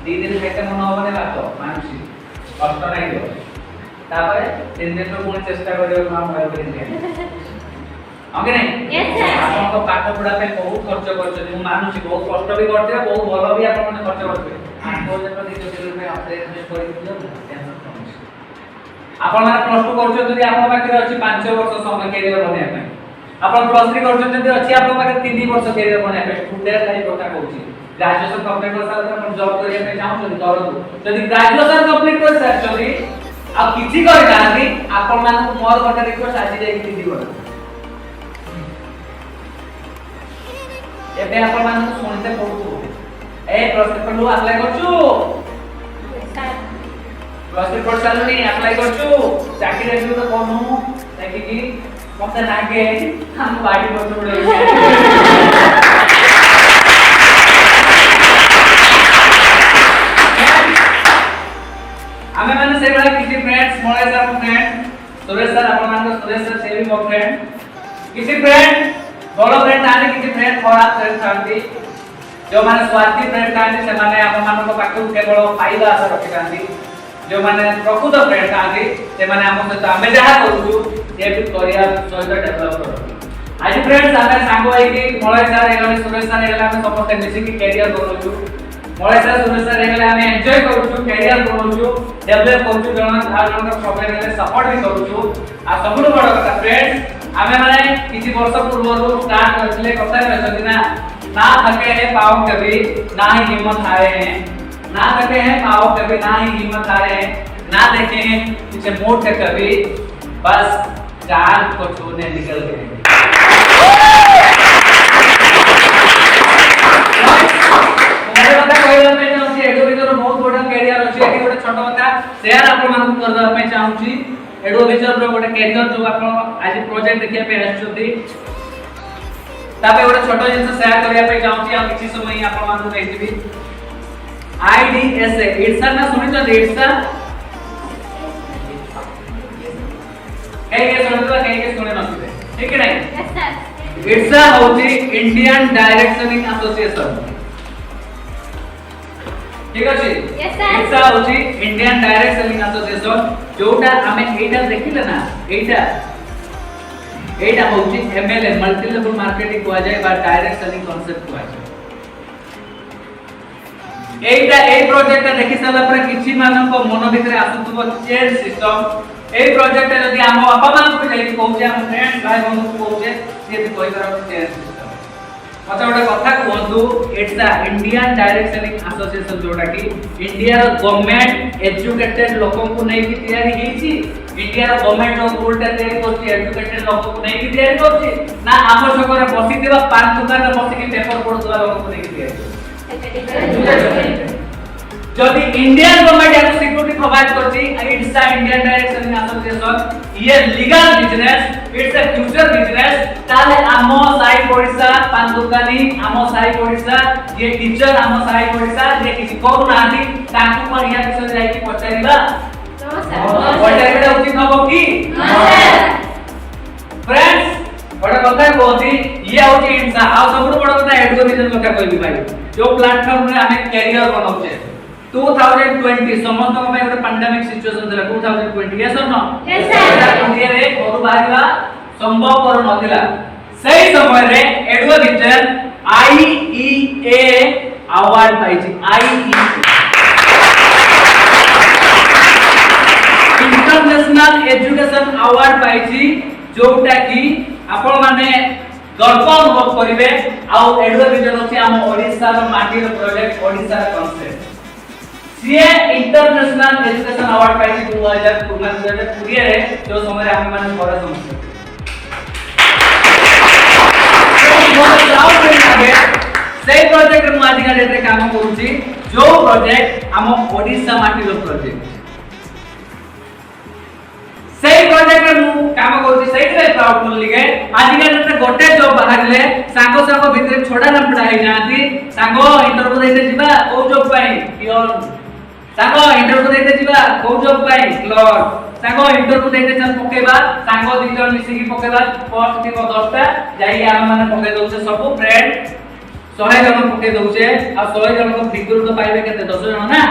दी दिन खाइते मन होबने बात मानसी कष्ट नहीं दियो तापर 3 दिन तो कोन चेष्टा करियो ना मोबाइल किने आगे नहीं यस सर आपण को पाठ पढ़ा पे बहुत खर्च करछ मु मानुची बहुत कष्ट भी करथिया बहुत भलो भी आपण माने खर्च करथिए 8000 तो 200 रुपया आपरे इन्वेस्ट करि दियो आपण माने प्लस 2 करछ जदी आपण पाखरे अछि 5 वर्ष समय कैरियर बने पे आपण प्लस 3 करछ जदी अछि आपण पाखरे 3 वर्ष कैरियर बने पे स्टूडेंट लाइफ କଥା कहूची ग्रेजुएशन कंप्लीट कर सारा आपण जॉब करिया पे चाहू करु जदी ग्रेजुएशन कंप्लीट कर सारछली आ किछि करि नांदी आपण माने मोर गोटे रिक्वेस्ट आजि जाई किछि कर एबे आपण माने सुनते पडू ए प्रश्न पडू अप्लाई करछु सर प्लस 3 पढ़ सालनी अप्लाई करछु चाकरी आजु तो कोनु ताकि कि मते लागे हम बाडी पर पड़े हमें माने से बड़ा किसी फ्रेंड्स मोळे सर फ्रेंड सुरेश सर अपन मान सुरेश सर से भी मो फ्रेंड किसी फ्रेंड बड़ो फ्रेंड आने किसी फ्रेंड खराब फ्रेंड थांती जो माने स्वार्थी फ्रेंड थांती से माने अपन मान को पाकु केवल फायदा आशा रखि थांती जो माने प्रकृत फ्रेंड थांती से माने हम से हमें जहा करू ये भी करियर सहित डेवलप करू आज फ्रेंड्स हमें सांगो है कि मोळे सर एगले सुरेश सर एगले हम समस्त मिसी की कैरियर करू मोळे सर सुरेश सर एगले हम एन्जॉय करू कैरियर करू डेवलप करू जण जण प्रॉब्लम हेले सपोर्ट भी करू आ सबुठ बड़ कथा फ्रेंड्स हमें माने किछि वर्ष पूर्व स्टार्ट करथिले कथा रहथि ना थके हैं पाओ कभी ना ही हिम्मत हारे हैं ना थके हैं पाओ कभी ना ही हिम्मत हारे हैं ना देखे हैं पीछे मोड़ के कभी बस चांद को छूने निकल गए मोरे बता कहला पे चाहूची एडो भीतर बहुत बड़ा कैरियर अछि एठी गोटे छोट बता शेयर आपण मानकु कर दवा पे चाहूची एडो भीतर रो गोटे कैरियर जो आपण आज प्रोजेक्ट देखिया पे आछुती तापे गोटे छोट जिंस शेयर करिया पे चाहूची आ किछि समय आपण मानकु देथिबी आईडीएसए इट्सा ना सुनि तो इट्सा कई सुने नथिबे ठीक है नहीं यस सर इट्सा होची इंडियन डायरेक्शनिंग एसोसिएशन ठीक अछि Yes, sir. इट्सा होची इंडियन डायरेक्शनिंग एसोसिएशन जोटा हमें एटा देखिले ना एटा होची एमएलए मल्टी लेवल मार्केटिंग को जाय बा डायरेक्ट सेलिंग कांसेप्ट को जाय एटा ए प्रोजेक्ट देखि साला पर किछि मानन को मन भितरे आसुतबो चेंज सिस्टम ए प्रोजेक्ट यदि हम बापा मान को जाई कहू जे हम फ्रेंड भाई बंधु को कहू जे से भी कोई तरह चेंज सिस्टम मते गोटे कथा कहंतु it's a Indian direct selling association जोटा कि इंडिया रो गवर्नमेंट एजुकेटेड लोकन को नै कि तैयारी हेछि इंडिया रो गवर्नमेंट रो उल्टा तैयारी करछि एजुकेटेड लोकन को नै कि तैयारी करछि ना हम सकर बसिदिबा पान दुकान रे बसि कि पेपर पढुवा लोकन को नै कि तैयारी जदि इंडियन गवर्नमेंट यार सिक्योरिटी प्रोवाइड करछि it's a Indian direct selling association ये legal business it's a future business ताले आमो साई पड़िसा पान दुकानी आमो साई पड़िसा ये टीचर आमो साई पड़िसा जे किछि करू नांदी ताकू पर या विषय जाई कि पचारिबा नो सर पचारिबा उचित हबो की नो सर फ्रेंड्स बड़ा कथा कहती ये होची इंसा आ सबुठ बड़ कथा एडुकेशन कथा कहबी भाई जो प्लेटफॉर्म रे हमें कैरियर बनाउछे 2020 समस्त को पे गोटे पैंडेमिक सिचुएशन देला 2020 यस और नो यस सर इंडिया रे घर बाहरवा संभव कर नथिला सही समय रे एडुकेशन आईईए अवार्ड पाइछि आईईए इंटरनेशनल एजुकेशन अवार्ड पाइछि जोटा कि आपण माने गर्व अनुभव करिवे आ एडुकेशन अछि हम ओडिसा रो माटी रो प्रोजेक्ट ओडिसा रो concept CA international education award पाइछि 2020 रे जो समय रे हम माने बड़ा समस्या बहुत प्राउड फील लागे सेही प्रोजेक्ट मु आज का डेट रे काम करूची जो प्रोजेक्ट हम ओडिसा माटी रो प्रोजेक्ट सेही प्रोजेक्ट रे मु काम करूची सेही रे प्राउड फील लिगे आज का डेट रे गोटे जॉब बाहरले सांगो सांगो भितरे छोडा लंपडा हे जाती सांगो इंटरव्यू देते जिबा को जॉब पाई पियोन सांगो इंटरव्यू देते जिबा को जॉब पाई क्लर्क सांगो इंटरव्यू देते चल पकेबा सांगो दी जण मिसी की पकेबा पोस्ट थी 10टा जाई हम माने पके दउछे सब फ्रेंड 100 जण पके दउछे आ 100 जण को भितरु तो पाइबे केते 10 जण ना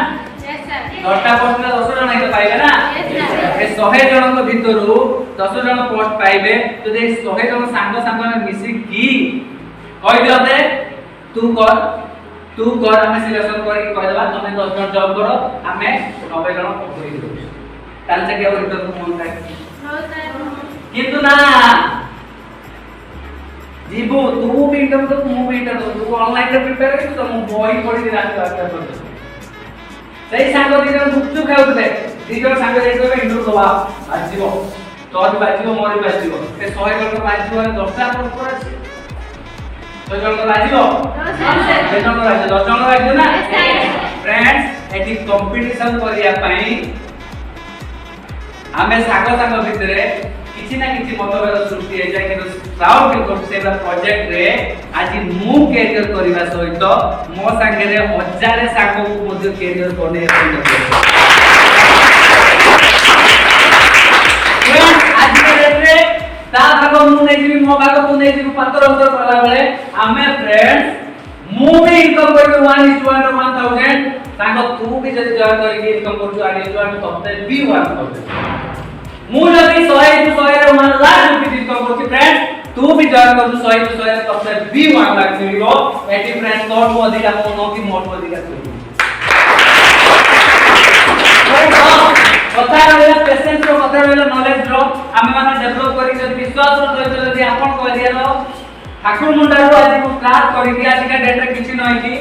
यस सर 10टा पोस्ट में 10 जण ही पाइबे ना ए 100 जण को भितरु 10 जण पोस्ट पाइबे तो दे 100 जण सांगो सांगो में मिसी की कहि दियते तू कर हमें सिलेक्शन करके कह देबा तमे 10 जण जॉब करो हमें 90 जण पकड़ी देबो ताल से के इंटरव्यू मन थाए नो सर किंतु ना जीबो तू भी इंटरव्यू तो मु भी इंटरव्यू तू ऑनलाइन रे प्रिपेयर कर तो मु बही पढी दे रात रात सही सांगो दी जण गुपचुप खाउते दी जण सांगो जाई तो इंटरव्यू दवा आजीबो तो भी बाजीबो मोर भी बाजीबो ए 100 जण को बाजीबो 10टा पोस्ट पर अछि 100 जण को बाजीबो नो सर 100 जण को बाजीबो 10 जण बाजीबो ना Yes, sir. Friends eighty competition करिया पई आमे साग साग भितरे किछि ना किछि मतभेद सृष्टि हे जाय कि प्राउड फील करछु सेबा प्रोजेक्ट रे आज मु कैरियर करबा सहित मो संगे रे हजार साग को मध्य कैरियर करने आज के डेट रे ता भाग मु नै जिवि मो भाग तू नै जिवि पातर अंतर करला बेले आमे फ्रेंड्स मु भी इनकम करबे 1:1000 ताको तू भी जदि जॉइन करके इनकम करछु आनी जॉइन तबते भी 1000 मु जदि 100 to 100 रे 1 लाख रुपया इनकम करछि फ्रेंड्स तू भी जॉइन कर 100 to 100 रे तबते भी 1 लाख मिलिबो एटी फ्रेंड्स तोर को अधिका मो कि मोर को अधिका कथा रहला पेशेंस रो कथा रहला नॉलेज रो हम माने डेवलप करी जदि विश्वास रो सहित जदि आपन करियर ठाकुर मुंडारू आज को स्टार्ट करी कि आज का डेट रे किछि नै कि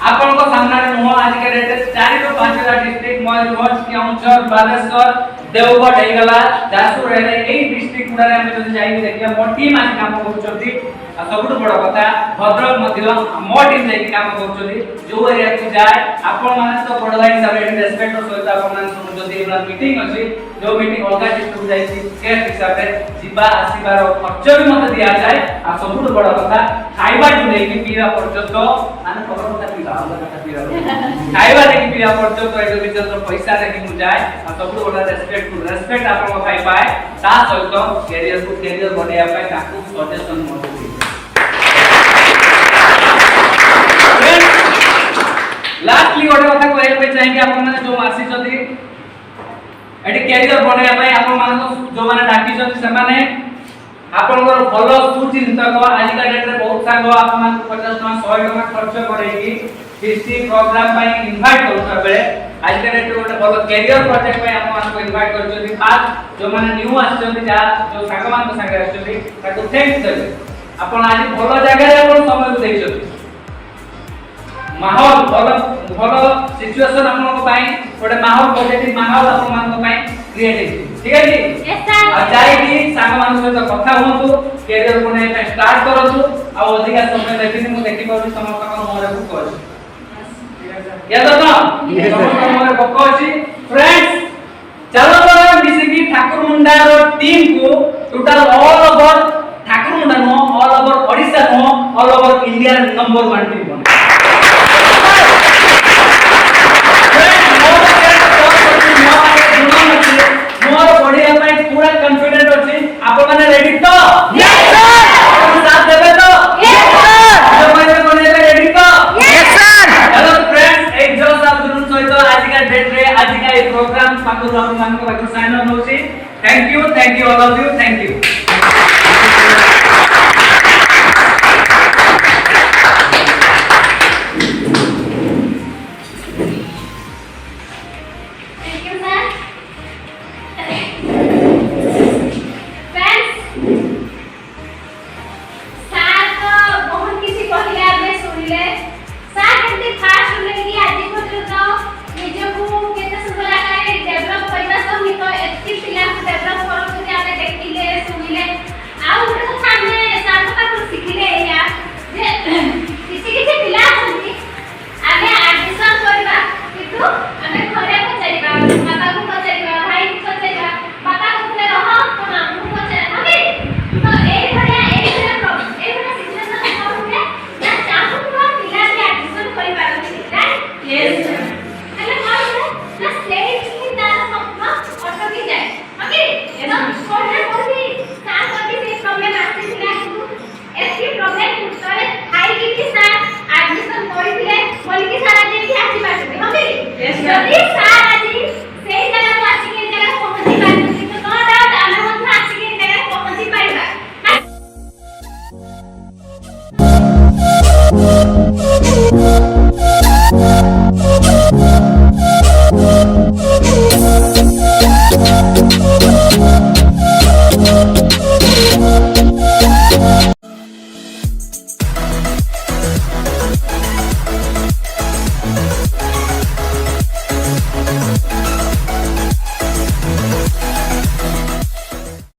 आपन को सामने नुह आज के डेट रे 4 रो 5 डिस्ट्रिक्ट मयूरभंज केउंझर बालेश्वर देवगढ़ हेगला जासुर रे एई डिस्ट्रिक्ट गुडा रे हम जदि जाई देखिया मो टीम आज काम करछथि आ सबुठ बड़ कथा भद्रक मध्य मो टीम जाई काम करछथि जो एरिया को जाय आपन माने तो बड़ भाई हिसाब रे रेस्पेक्ट रो सहित आपन माने समझथि एबला मीटिंग अछि जो मीटिंग अलगा डिस्ट्रिक्ट जाई छि के हिसाब रे जिबा आसीबार खर्च भी मते दिया जाय आ सबुठ बड़ कथा खाइबा जो नै कि पीरा पर्यंत आने खबर कथा पीरा अलगा कथा पीरा खाइबा नै कि पीरा पर्यंत एतो बिचर पैसा रे कि मु जाय आ सबुठ बड़ रेस्पेक्ट आपन को पाई पाए ता सहित कैरियर बनेया पाए ताकू सजेशन मोदी लास्टली गोटे कथा कहै पे चाहिए आपन माने जो आसी जदी एटी कैरियर बनेया पाए आपन माने जो माने डाकी जदी से माने आपन को भलो सुचिंतक आज का डेट रे बहुत सांग आपन मान 50 टका 100 टका खर्च करेगी किसी प्रोग्राम पाई इनवाइट करता बेले आज के डेट गोटे भलो कैरियर प्रोजेक्ट पे आपन मान को इनवाइट करछथि फास्ट जो माने न्यू आछथि जा जो सांग मान को संगे आछथि ताको थैंक्स देबे आपन आज भलो जगह रे आपन समय देछथि माहौल भलो सिचुएशन आपन को पाई गोटे माहौल पॉजिटिव माहौल आपन मान को पाई क्रिएट ठीक है जी यस सर आ जाई कि सांग मान सहित कथा होंतु कैरियर बने पे स्टार्ट करतु आ अधिका समय देखिनि मु देखि पाउछि समस्त को मोरे बुक अछि या तो समस्त मोरे बुक अछि फ्रेंड्स चलो तो मिसी की ठाकुर मुंडा रो टीम को total all over Thakur Munda नो ऑल ओवर ओडिसा नो all over India number 1 team बने मोर बढ़िया पाई पूरा कॉन्फिडेंट अछि आपन माने रेडी तो यस सर आपन साथ देबे तो यस सर जो माने बने रेडी तो यस सर हेलो फ्रेंड्स एक जोश आप जुनून सहित आज का डेट रे आज का ये प्रोग्राम ठाकुर आपन मान को साइन अप होछि thank you all of you thank you